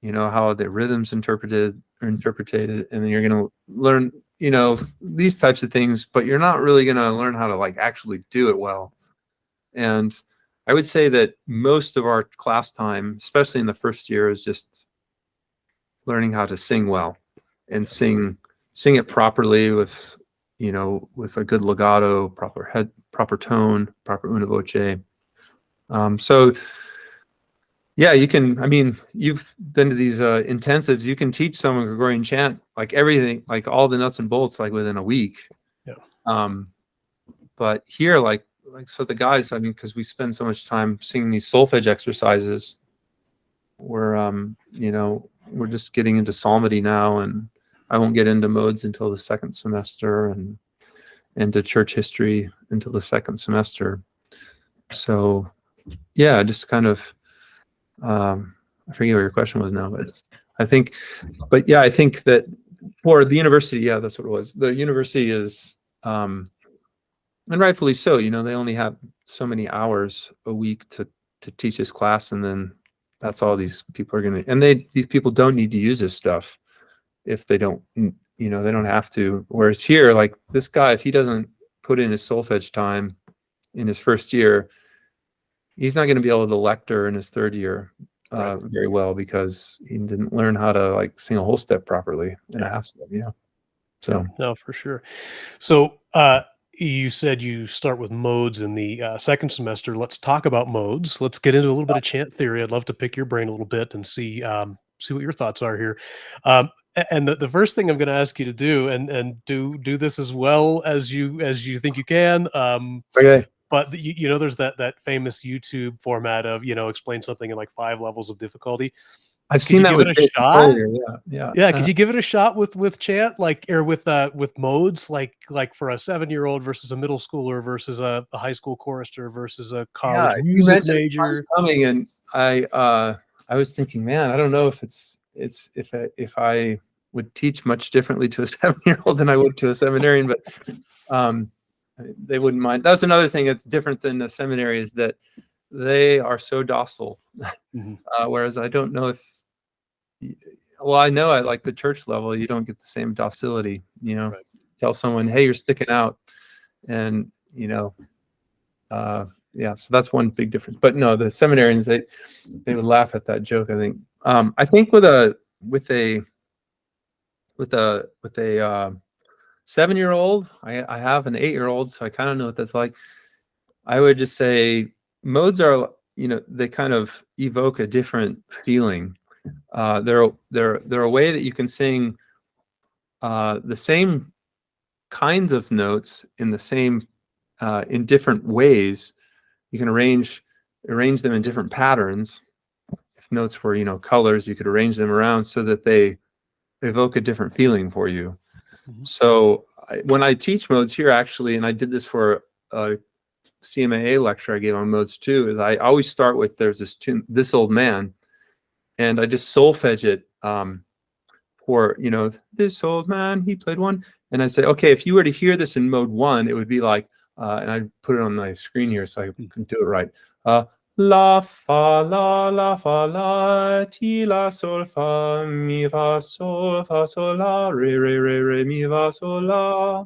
Speaker 2: how the rhythms interpreted, and then you're gonna learn these types of things. But you're not really gonna learn how to like actually do it well. And I would say that most of our class time, especially in the first year, is just learning how to sing well. And sing it properly with a good legato, proper head, proper tone, proper una voce. So yeah, you can. I mean, you've been to these intensives. You can teach someone Gregorian chant, like everything, like all the nuts and bolts, like within a week. Yeah. But here, like so, the guys. I mean, because we spend so much time singing these solfege exercises, we're just getting into psalmody now, and I won't get into modes until the second semester, and into church history until the second semester. So yeah, just kind of I forget what your question was now, but yeah, I think that for the university, yeah, that's what it was. The university is and rightfully so, they only have so many hours a week to teach this class, and then that's all these people are going to, and these people don't need to use this stuff if they don't, they don't have to. Whereas here, like this guy, if he doesn't put in his solfege time in his first year, he's not going to be able to lecture in his third year very well, because he didn't learn how to like sing a whole step properly in a half step, So
Speaker 1: no, for sure. So you said you start with modes in the second semester. Let's talk about modes. Let's get into a little bit of chant theory. I'd love to pick your brain a little bit and see what your thoughts are here. And the first thing I'm going to ask you to do, and do this as well as you think you can.
Speaker 2: Okay.
Speaker 1: But there's that famous YouTube format of explain something in like 5 levels of difficulty.
Speaker 2: I've seen that with
Speaker 1: it a shot?
Speaker 2: Yeah.
Speaker 1: Yeah, could you give it a shot with chant, like, or with modes, like for a 7-year-old versus a middle schooler versus a high school chorister versus a college music major?
Speaker 2: Coming, and I was thinking, man, I don't know if if I would teach much differently to a 7-year-old than I would to a seminarian, but they wouldn't mind. That's another thing that's different than the seminary, is that they are so docile. Mm-hmm. Whereas I don't know if, well, I know at like the church level, you don't get the same docility, right. Tell someone, hey, you're sticking out. And, yeah, so that's one big difference. But no, the seminarians, they would laugh at that joke, I think. I think with a with a 7-year-old, I have an 8-year-old, so I kind of know what that's like. I would just say modes are, they kind of evoke a different feeling. They're a way that you can sing the same kinds of notes in the same in different ways. You can arrange them in different patterns. If notes were, colors, you could arrange them around so that they evoke a different feeling for you.
Speaker 1: Mhm.
Speaker 2: So when I teach modes here, actually, and I did this for a CMAA lecture I gave on modes too, is I always start with, there's this tune, This Old Man, and I just solfege it for, this old man, he played one. And I say, okay, if you were to hear this in mode 1, it would be like, and I put it on my screen here so I can do it right. La fa la ti la sol fa mi fa sol la re mi fa sol la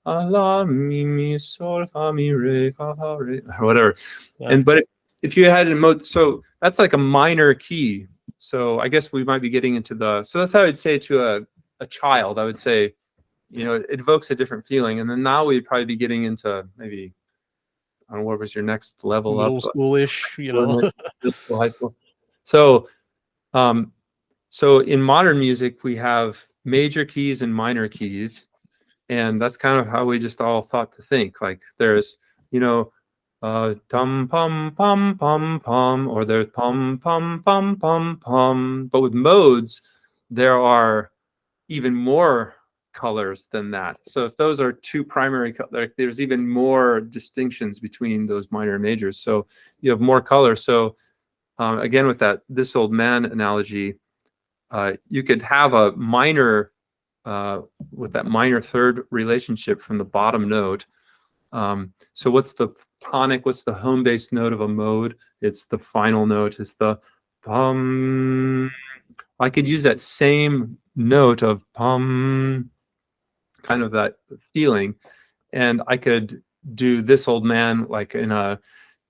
Speaker 2: la mi sol fa mi re fa re, or whatever.
Speaker 1: Yeah.
Speaker 2: But if you had it in mode, so that's like a minor key. So I guess we might be getting into so that's how I'd say to a child. I would say, it evokes a different feeling. And then now we'd probably be getting into maybe, I don't know, what was your next level
Speaker 1: Middle
Speaker 2: up?
Speaker 1: school-ish,
Speaker 2: Middle school, high school. So, so in modern music, we have major keys and minor keys. And that's kind of how we just all thought to think. Like there's, tum pum pum pum pum, or there's pum pum pum pum pum. But with modes, there are even more colors than that. So if those are two primary, there's even more distinctions between those minor and majors. So you have more color. So again, with that This Old Man analogy, you could have a minor with that minor third relationship from the bottom note. So what's the tonic? What's the home base note of a mode? It's the final note. It's the pum. I could use that same note of pum, kind of that feeling, and I could do This Old Man like in a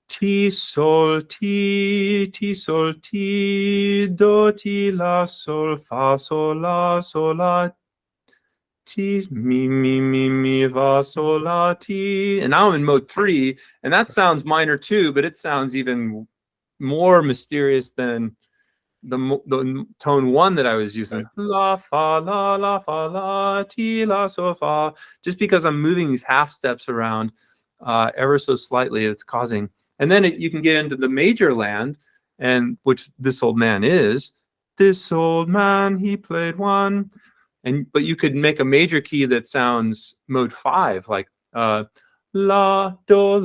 Speaker 2: ti sol ti sol ti do ti la sol fa sol la ti mi va sol la ti, and now I'm in mode 3, and that sounds minor too, but it sounds even more mysterious than the tone 1 that I was using. Right. La fa la ti la sol fa, just because I'm moving these half steps around ever so slightly. It's causing, and then you can get into the major land, and which This Old Man is. This old man, he played one. But you could make a major key that sounds mode 5, like la do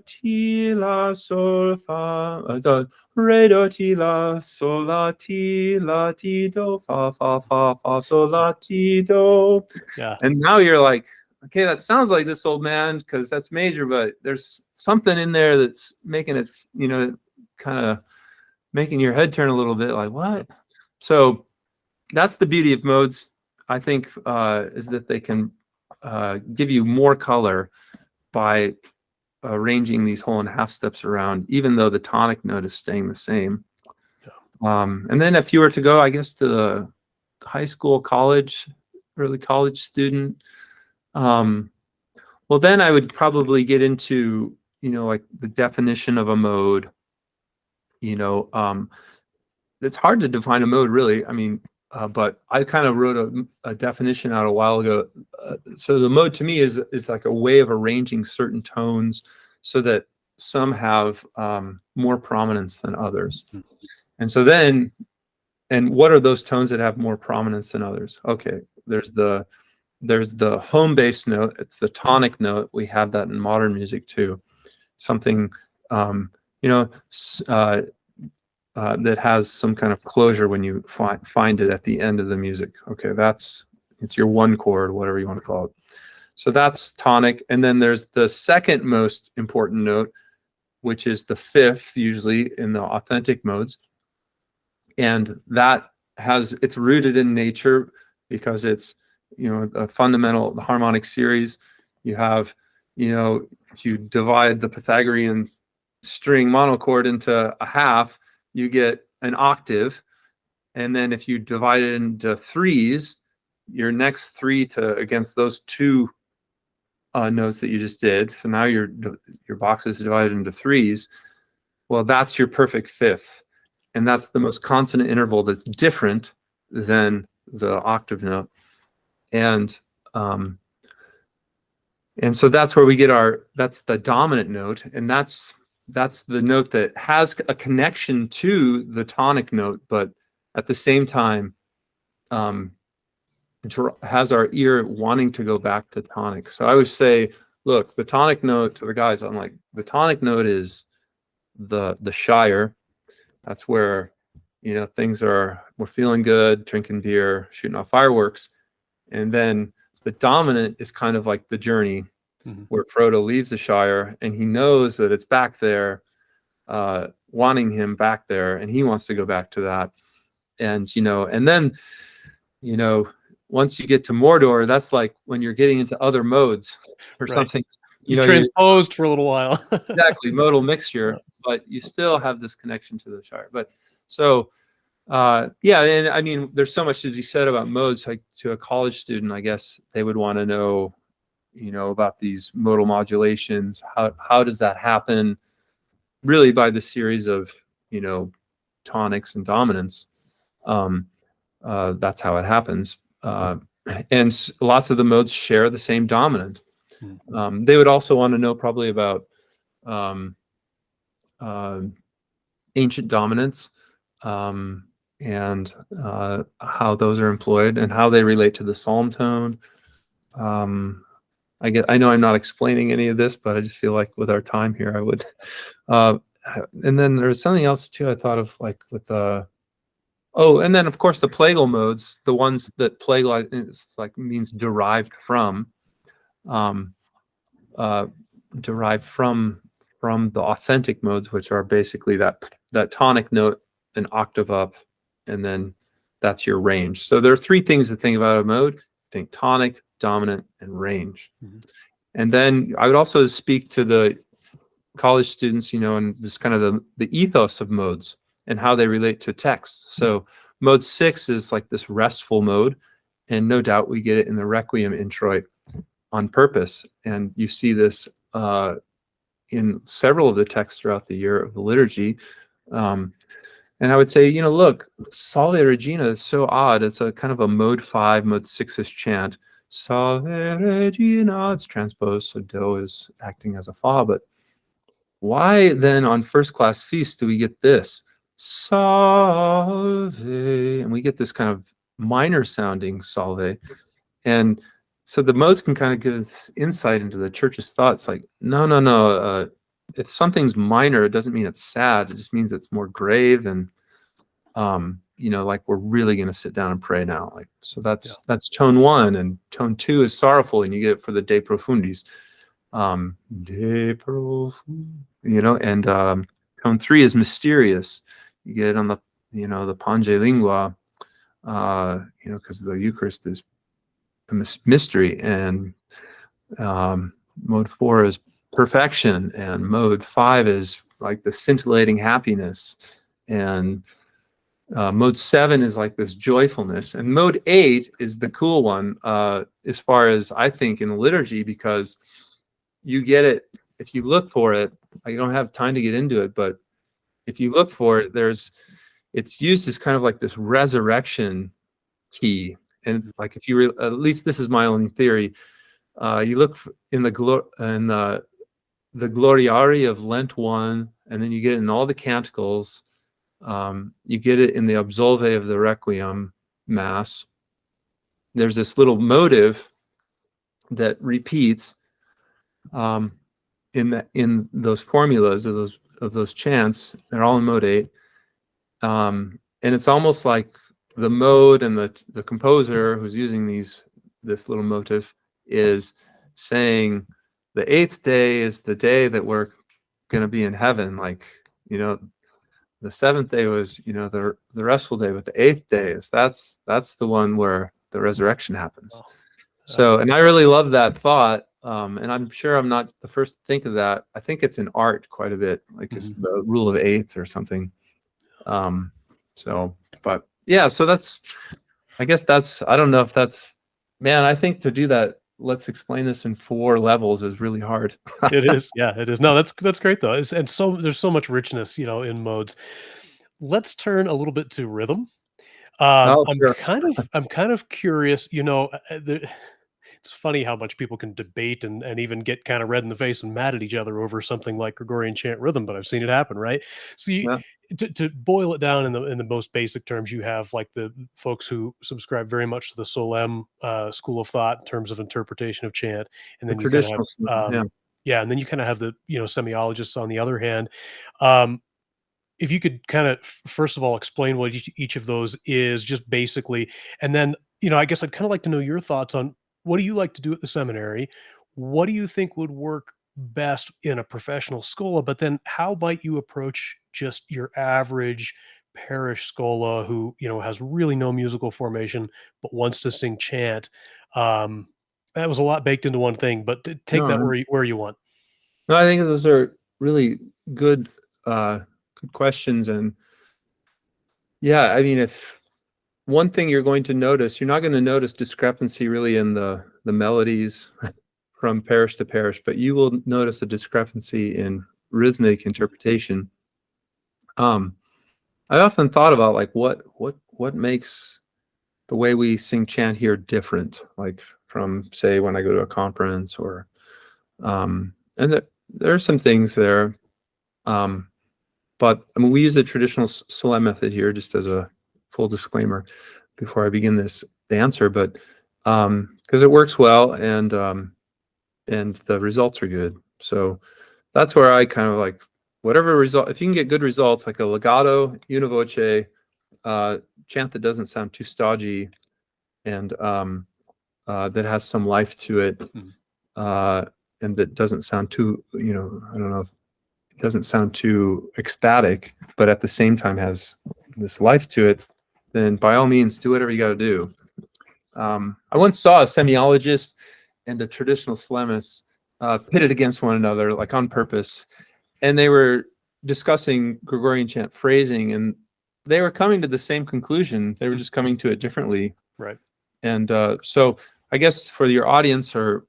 Speaker 2: ti la sol fa do re do ti la sol la ti do fa sol la ti do.
Speaker 1: Yeah.
Speaker 2: And now you're like, okay, that sounds like This Old Man because that's major, but there's something in there that's making it, kind of making your head turn a little bit, like what? So that's the beauty of modes, I think, is that they can give you more color by arranging these whole and half steps around, even though the tonic note is staying the same. And then if you were to go, I guess, to the high school, college, early college student, well, then I would probably get into, like the definition of a mode. It's hard to define a mode, really. I mean, but I kind of wrote a definition out a while ago. So the mode to me is like a way of arranging certain tones so that some have more prominence than others. And so then, and what are those tones that have more prominence than others? Okay, there's the home bass note. It's the tonic note. We have that in modern music too. Something, that has some kind of closure when you find it at the end of the music. Okay, it's your one chord, whatever you want to call it. So that's tonic. And then there's the second most important note, which is the 5th, usually in the authentic modes. And that it's rooted in nature because it's, a fundamental, the harmonic series. You have, if you divide the Pythagorean string monochord into a half, you get an octave, And then if you divide it into threes, your next three against those two notes that you just did. So now your box is divided into threes. Well, that's your perfect fifth. And that's the most consonant interval that's different than the octave note. And so that's where we get that's the dominant note. And that's the note that has a connection to the tonic note, but at the same time has our ear wanting to go back to tonic. So I would say, look, the tonic note to the guys, I'm like, the tonic note is the shire. That's where, we're feeling good, drinking beer, shooting off fireworks. And then the dominant is kind of like the journey, where Frodo leaves the Shire and he knows that it's back there, wanting him back there, and he wants to go back to that. And, and then, once you get to Mordor, that's like when you're getting into other modes or something.
Speaker 1: You've transposed for a little while.
Speaker 2: Exactly, modal mixture, but you still have this connection to the Shire. But so, yeah, and I mean, there's so much to be said about modes. Like to a college student, I guess they would want to know, about these modal modulations. How does that happen? Really, by the series of tonics and dominants. That's how it happens. And lots of the modes share the same dominant. They would also want to know probably about ancient dominants and how those are employed and how they relate to the psalm tone. I know I'm not explaining any of this, but I just feel like with our time here, I would. And then there's something else too I thought of, like with and then of course the plagal modes, the ones that plagal means derived from, derived from the authentic modes, which are basically that tonic note an octave up, and then that's your range. So there are three things to think about a mode. Think tonic, dominant, and range. And then I would also speak to the college students, and just kind of the ethos of modes and how they relate to text. So mode 6 is like this restful mode, and no doubt we get it in the Requiem introit on purpose. And you see this in several of the texts throughout the year of the liturgy. And I would say, look, Salve Regina is so odd. It's a kind of a mode 5, mode 6-ish chant. Salve Regina, it's transposed, so do is acting as a fa. But why then on first class feast do we get this? Salve. And we get this kind of minor sounding salve. And so the modes can kind of give us insight into the church's thoughts, like, no. If something's minor, it doesn't mean it's sad. It just means it's more grave, and like we're really going to sit down and pray now. Like, so that's tone 1, and tone 2 is sorrowful, and you get it for the De Profundis. De Profundis, and tone 3 is mysterious. You get it on the the Pange Lingua, because the Eucharist is a mystery, and mode 4 is perfection, and mode 5 is like the scintillating happiness, and mode 7 is like this joyfulness, and mode 8 is the cool one as far as I think in the liturgy, because you get it if you look for it. I don't have time to get into it, but if you look for it, it's used as kind of like this resurrection key. And like if you at least this is my only theory, you look in the Gloriari of Lent 1, and then you get it in all the canticles. You get it in the Absolve of the Requiem Mass. There's this little motive that repeats in those formulas of those chants. They're all in mode 8, and it's almost like the mode and the composer who's using this little motive is saying the 8th day is the day that we're going to be in heaven. Like, the 7th day was, the restful day, but the 8th day is that's the one where the resurrection happens. So, and I really love that thought. And I'm sure I'm not the first to think of that. I think it's in art quite a bit, like it's the rule of 8 or something. But Yeah, so I guess I don't know if that's, man, I think to do that, let's explain this in 4 levels is really hard.
Speaker 1: It is. Yeah, it is. No, that's great though. And so there's so much richness, in modes. Let's turn a little bit to rhythm.
Speaker 2: Oh, sure.
Speaker 1: I'm kind of curious, it's funny how much people can debate and even get kind of red in the face and mad at each other over something like Gregorian chant rhythm, but I've seen it happen, right? So
Speaker 2: Yeah.
Speaker 1: to boil it down in the most basic terms, you have like the folks who subscribe very much to the Lemme school of thought in terms of interpretation of chant, and
Speaker 2: The
Speaker 1: then you kind of have
Speaker 2: traditional, yeah.
Speaker 1: yeah, and then you kind of have the semiologists on the other hand. Um, if you could kind of first of all explain what each of those is, just basically, and then I guess I'd kind of like to know your thoughts on what do you like to do at the seminary, what do you think would work best in a professional schola, but then how might you approach just your average parish schola who has really no musical formation but wants to sing chant. That was a lot baked into one thing, but take
Speaker 2: No,
Speaker 1: that
Speaker 2: no.
Speaker 1: where you want.
Speaker 2: No, I think those are really good, good questions. And yeah, I mean, if one thing you're going to notice, you're not going to notice discrepancy really in the melodies from parish to parish, but you will notice a discrepancy in rhythmic interpretation. I often thought about like what makes the way we sing chant here different, like from say when I go to a conference or and there are some things there. But I mean, we use the traditional Lemme method here, just as a full disclaimer before I begin the answer. But because it works well and the results are good, so that's where I kind of like whatever result. If you can get good results, like a legato, univoce, chant that doesn't sound too stodgy, and that has some life to it, and that doesn't sound too, I don't know, it doesn't sound too ecstatic, but at the same time has this life to it, then by all means, do whatever you got to do. I once saw a semiologist and a traditional Slemist pitted against one another, like on purpose, and they were discussing Gregorian chant phrasing, and they were coming to the same conclusion. They were just coming to it differently.
Speaker 1: Right.
Speaker 2: And so I guess for your audience, or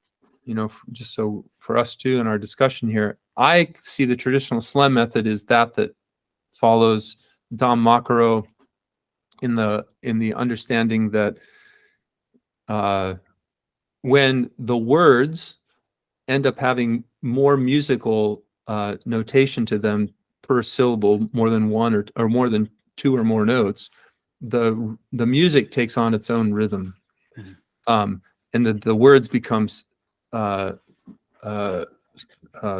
Speaker 2: just so for us too in our discussion here, I see the traditional Lemme method is that follows Dom Maccaro in the understanding that when the words end up having more musical notation to them per syllable, more than one or more than two or more notes, the music takes on its own rhythm, and the words becomes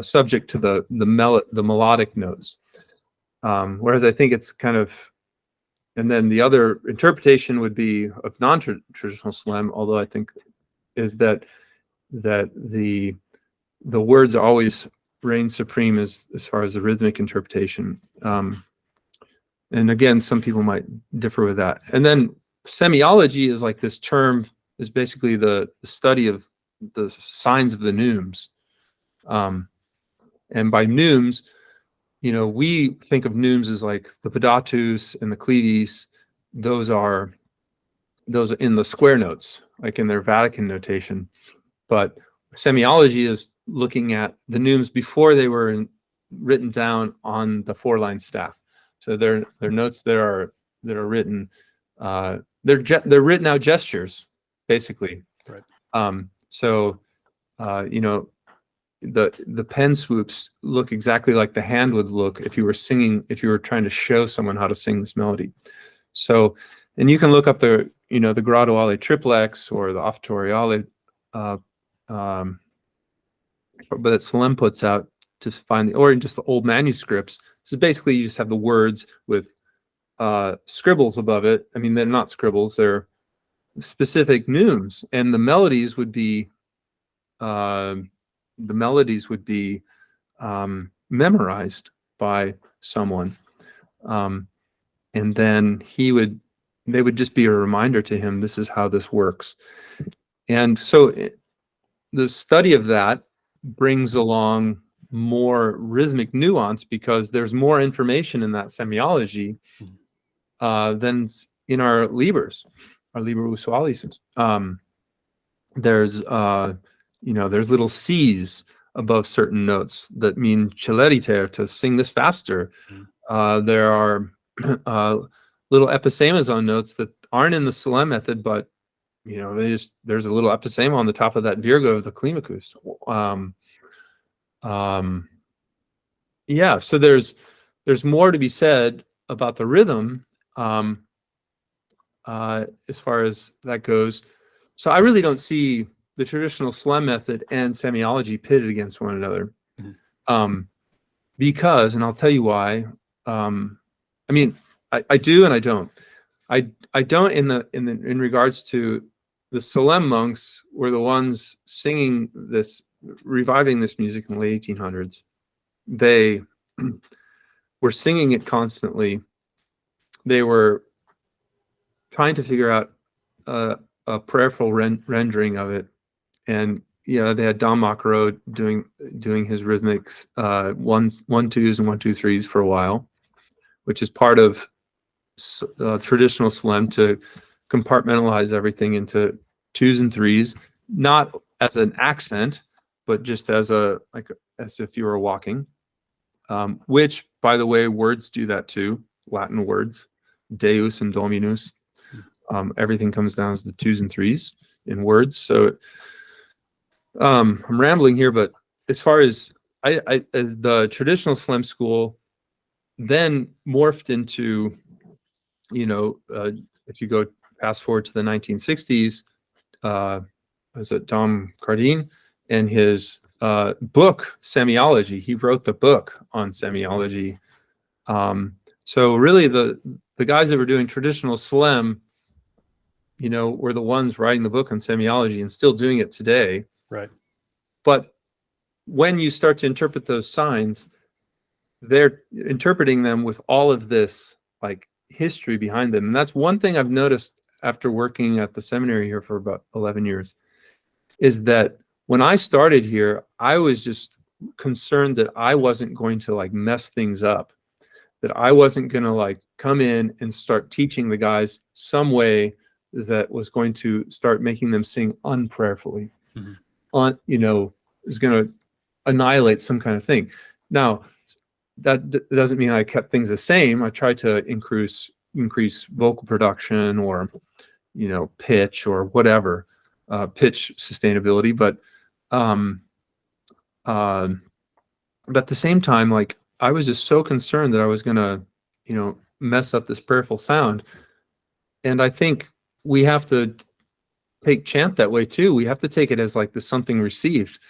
Speaker 2: subject to the melodic notes. Whereas I think it's kind of, and then the other interpretation would be of non-traditional Lemme, although I think is that the words always reign supreme as far as the rhythmic interpretation. And again, some people might differ with that. And then semiology is like this term is basically the study of the signs of the neumes. And by neumes, we think of neumes as like the pedatus and the clevis. Those are in the square notes, like in their Vatican notation. But semiology is looking at the neumes before they were written down on the 4-line staff. So they're notes that are written. They're written out gestures, basically.
Speaker 1: Right.
Speaker 2: So the pen swoops look exactly like the hand would look if you were trying to show someone how to sing this melody. So, and you can look up the graduale triplex or the offertoriale, but that Lemme puts out to find or just the old manuscripts. So basically you just have the words with scribbles above it. I mean, they're not scribbles, they're specific neumes, and the melodies would be memorized by someone, and then they would just be a reminder to him, this is how this works. And so the study of that brings along more rhythmic nuance because there's more information in that semiology than in our Libers, our Liber Usualis, there's there's little C's above certain notes that mean celeriter, to sing this faster. There are little episemas on notes that aren't in the Lemme method, but there's a little episema on the top of that virgo of the Climacus. Yeah, so there's more to be said about the rhythm as far as that goes. So I really don't see the traditional Lemme method and semiology pitted against one another, because, and I'll tell you why. I mean, I do and I don't. I don't in regards to the Lemme monks were the ones singing this, reviving this music in the late 1800s. They were singing it constantly. They were trying to figure out a prayerful rendering of it, and they had Don Macaro doing his rhythmics, 1-2s and 1-2-3s for a while, which is part of traditional Lemme, to compartmentalize everything into 2s and 3s, not as an accent, but just as as if you were walking. Which, by the way, words do that too. Latin words, Deus and Dominus. Everything comes down to the 2s and 3s in words. So I'm rambling here, but as far as as the traditional Lemme school then morphed into, if you go fast forward to the 1960s, was it Dom Cardin and his book Semiology? He wrote the book on semiology. So really, the guys that were doing traditional Lemme, were the ones writing the book on semiology and still doing it today.
Speaker 1: Right.
Speaker 2: But when you start to interpret those signs, they're interpreting them with all of this history behind them. And that's one thing I've noticed after working at the seminary here for about 11 years, is that when I started here, I was just concerned that I wasn't going to mess things up, that I wasn't going to come in and start teaching the guys some way that was going to start making them sing unprayerfully, is going to annihilate some kind of thing. Now, that doesn't mean I kept things the same. I tried to increase vocal production, or pitch, or whatever, pitch sustainability, but at the same time, I was just so concerned that I was gonna mess up this prayerful sound. And I think we have to take chant that way too. We have to take it as the something received.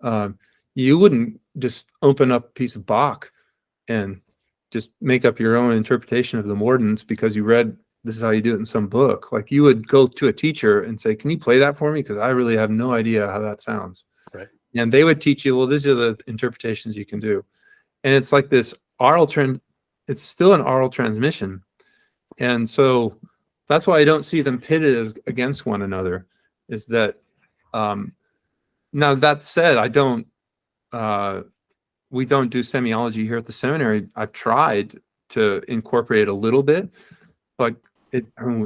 Speaker 2: You wouldn't just open up a piece of Bach and just make up your own interpretation of the mordents because you read this is how you do it in some book. You would go to a teacher and say, "Can you play that for me? Because I really have no idea how that sounds."
Speaker 1: Right. And
Speaker 2: they would teach you, well, these are the interpretations you can do. And it's like this oral trend. It's still an oral transmission. And so that's why I don't see them pitted as against one another, is that, now that said, we don't do semiology here at the seminary. I've tried to incorporate a little bit, but they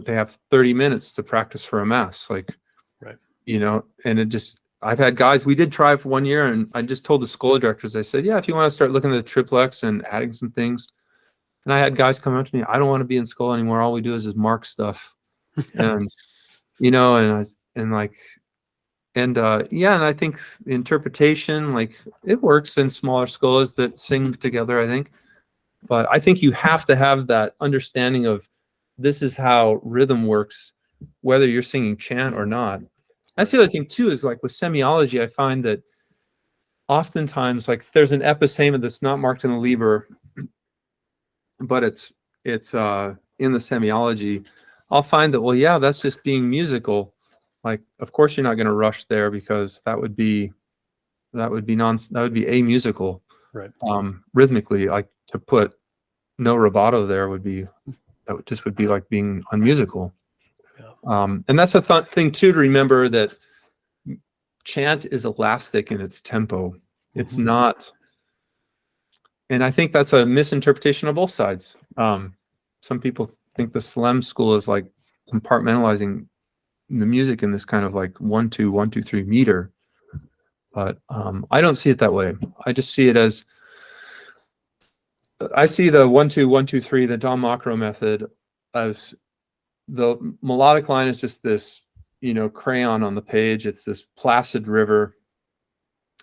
Speaker 2: have 30 minutes to practice for a mass,
Speaker 1: right.
Speaker 2: And it just, I've had guys, we did try for 1 year, and I just told the school directors, I said, yeah, if you want to start looking at the triplex and adding some things. And I had guys come up to me, I don't want to be in school anymore. All we do is mark stuff. And, and I think the interpretation, it works in smaller schools that sing together, I think. But I think you have to have that understanding of this is how rhythm works, whether you're singing chant or not. That's the other thing too, is with semiology, I find that oftentimes there's an episema that's not marked in the Liber, but it's in the semiology. I'll find that, well, yeah, that's just being musical. Of course you're not going to rush there, because that would be amusical.
Speaker 1: Right.
Speaker 2: Rhythmically, to put no rubato there would be like being unmusical. Yeah. And that's a thing too, to remember that chant is elastic in its tempo. It's not, and I think that's a misinterpretation of both sides. Some people think the Lemme school is like compartmentalizing the music in this kind of like 1 2 1 2 3 meter. But I don't see it that way. I just see it as, I see the 1 2 1 2 3, the Don Macro method, as the melodic line is just this, you know, crayon on the page. It's this placid river,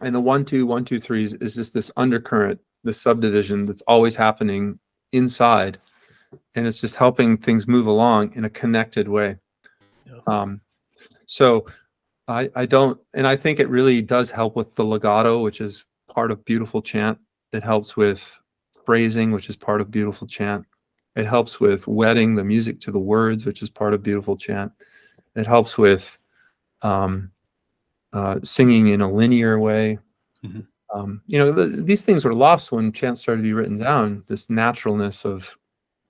Speaker 2: and the 1 2 1 2 3 is just this undercurrent, this subdivision that's always happening inside, and it's just helping things move along in a connected way.
Speaker 1: Yeah.
Speaker 2: So I don't, and I think it really does help with the legato, which is part of beautiful chant. It helps with phrasing, which is part of beautiful chant. It helps with wedding the music to the words, which is part of beautiful chant. It helps with singing in a linear way.
Speaker 1: Mm-hmm.
Speaker 2: You know, these things were lost when chant started to be written down, this naturalness of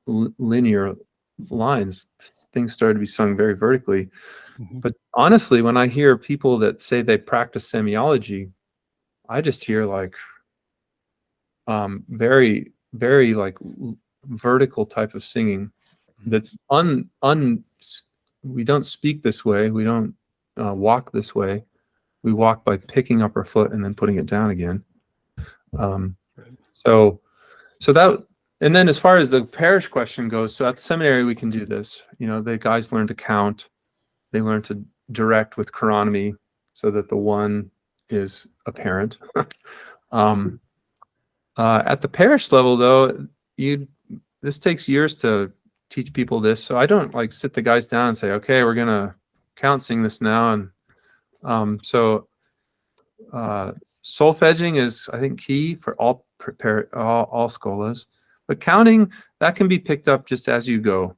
Speaker 2: linear lines. Things started to be sung very vertically.
Speaker 1: Mm-hmm.
Speaker 2: But honestly, when I hear people that say they practice semiology, I just hear like very, very like vertical type of singing. That's we don't speak this way. We don't walk this way. We walk by picking up our foot and then putting it down again. So that, and then as far as the parish question goes, so at seminary we can do this. You know, the guys learn to count. They learn to direct with chronomy so that the one is apparent. At the parish level, though, this takes years to teach people this. So I don't like sit the guys down and say, okay, we're gonna count sing this now. And solfegging is, I think, key for all scholas. But counting, that can be picked up just as you go.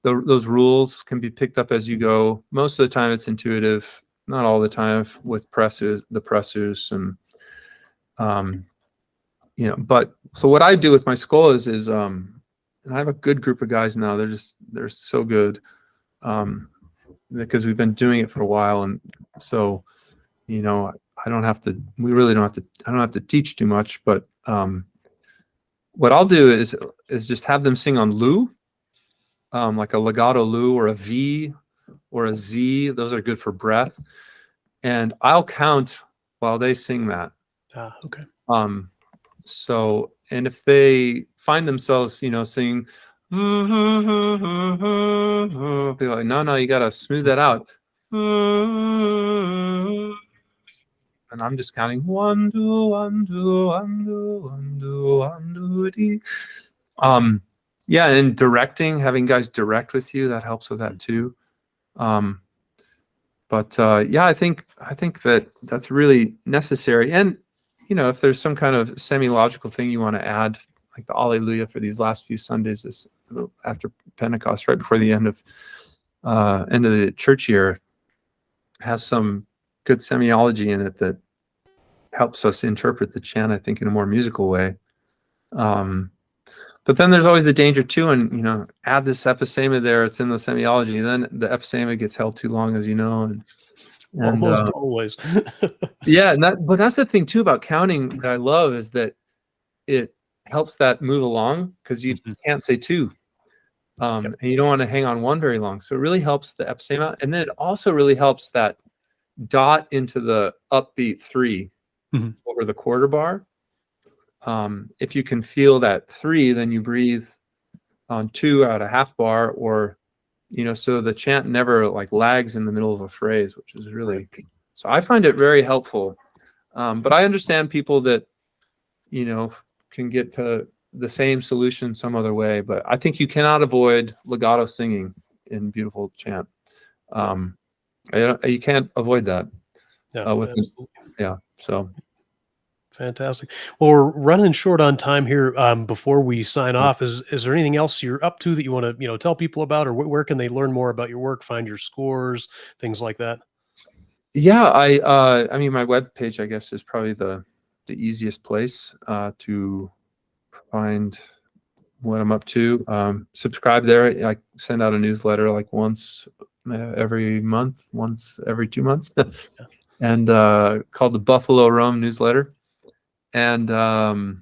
Speaker 2: Those rules can be picked up as you go. Most of the time it's intuitive, not all the time with the pressus and you know, but so what I do with my scholas is and I have a good group of guys now. They're so good because we've been doing it for a while, and so, you know, I don't have to teach too much, but what I'll do is just have them sing on lu, like a legato lu or a V or a Z. Those are good for breath. And I'll count while they sing that.
Speaker 1: Okay.
Speaker 2: So, and if they find themselves, you know, singing, be like, no, you got to smooth that out. And I'm just counting 1 2 1 2 1 2 1 2 1 2 D. Yeah, and directing, having guys direct with you, that helps with that too. But yeah, I think that's really necessary. And you know, if there's some kind of semi-logical thing you want to add, like the Alleluia for these last few Sundays after Pentecost, right before the end of the church year, has some good semiology in it that helps us interpret the chant, I think, in a more musical way. But then there's always the danger too, and you know, add this epistema there, it's in the semiology, then the epistema gets held too long, as you know, and
Speaker 1: almost always.
Speaker 2: Yeah, but that's the thing too about counting that I love, is that it helps that move along, because you can't say two, and you don't want to hang on one very long. So it really helps the epistema, and then it also really helps that dot into the upbeat 3 over the quarter bar. If you can feel that 3, then you breathe on 2 out a half bar, or you know, so the chant never like lags in the middle of a phrase, which is really, so I find it very helpful. But I understand people that, you know, can get to the same solution some other way, but I think you cannot avoid legato singing in beautiful chant. You can't avoid that. Yeah, so.
Speaker 1: Fantastic. Well, we're running short on time here. Before we sign off, is there anything else you're up to that you want to, you know, tell people about, or where can they learn more about your work, find your scores, things like that?
Speaker 2: Yeah, I mean, my webpage, I guess, is probably the easiest place to find what I'm up to. Subscribe there. I send out a newsletter like once every month, once every 2 months, and called the Buffalo Rome newsletter. And my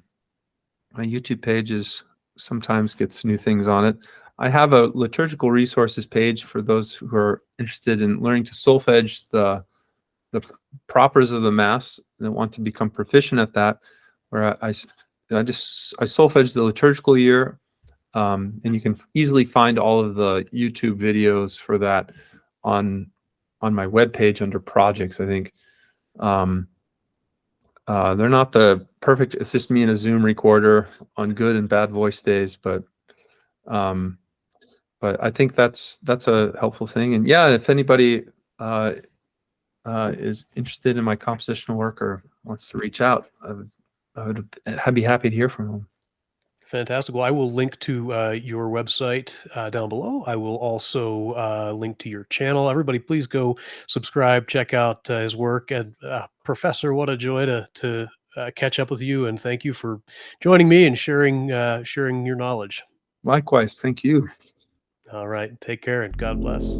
Speaker 2: YouTube page sometimes gets new things on it. I have a liturgical resources page for those who are interested in learning to solfege the propers of the Mass and want to become proficient at that, where I solfege the liturgical year, and you can easily find all of the YouTube videos for that on my webpage under projects. I think they're not the perfect. It's just me and a Zoom recorder on good and bad voice days, but I think that's a helpful thing. And yeah, if anybody is interested in my compositional work or wants to reach out, I'd be happy to hear from them.
Speaker 1: Fantastic. Well, I will link to your website down below. I will also link to your channel. Everybody, please go subscribe, check out his work. And Professor, what a joy to catch up with you. And thank you for joining me and sharing your knowledge.
Speaker 2: Likewise. Thank you.
Speaker 1: All right. Take care and God bless.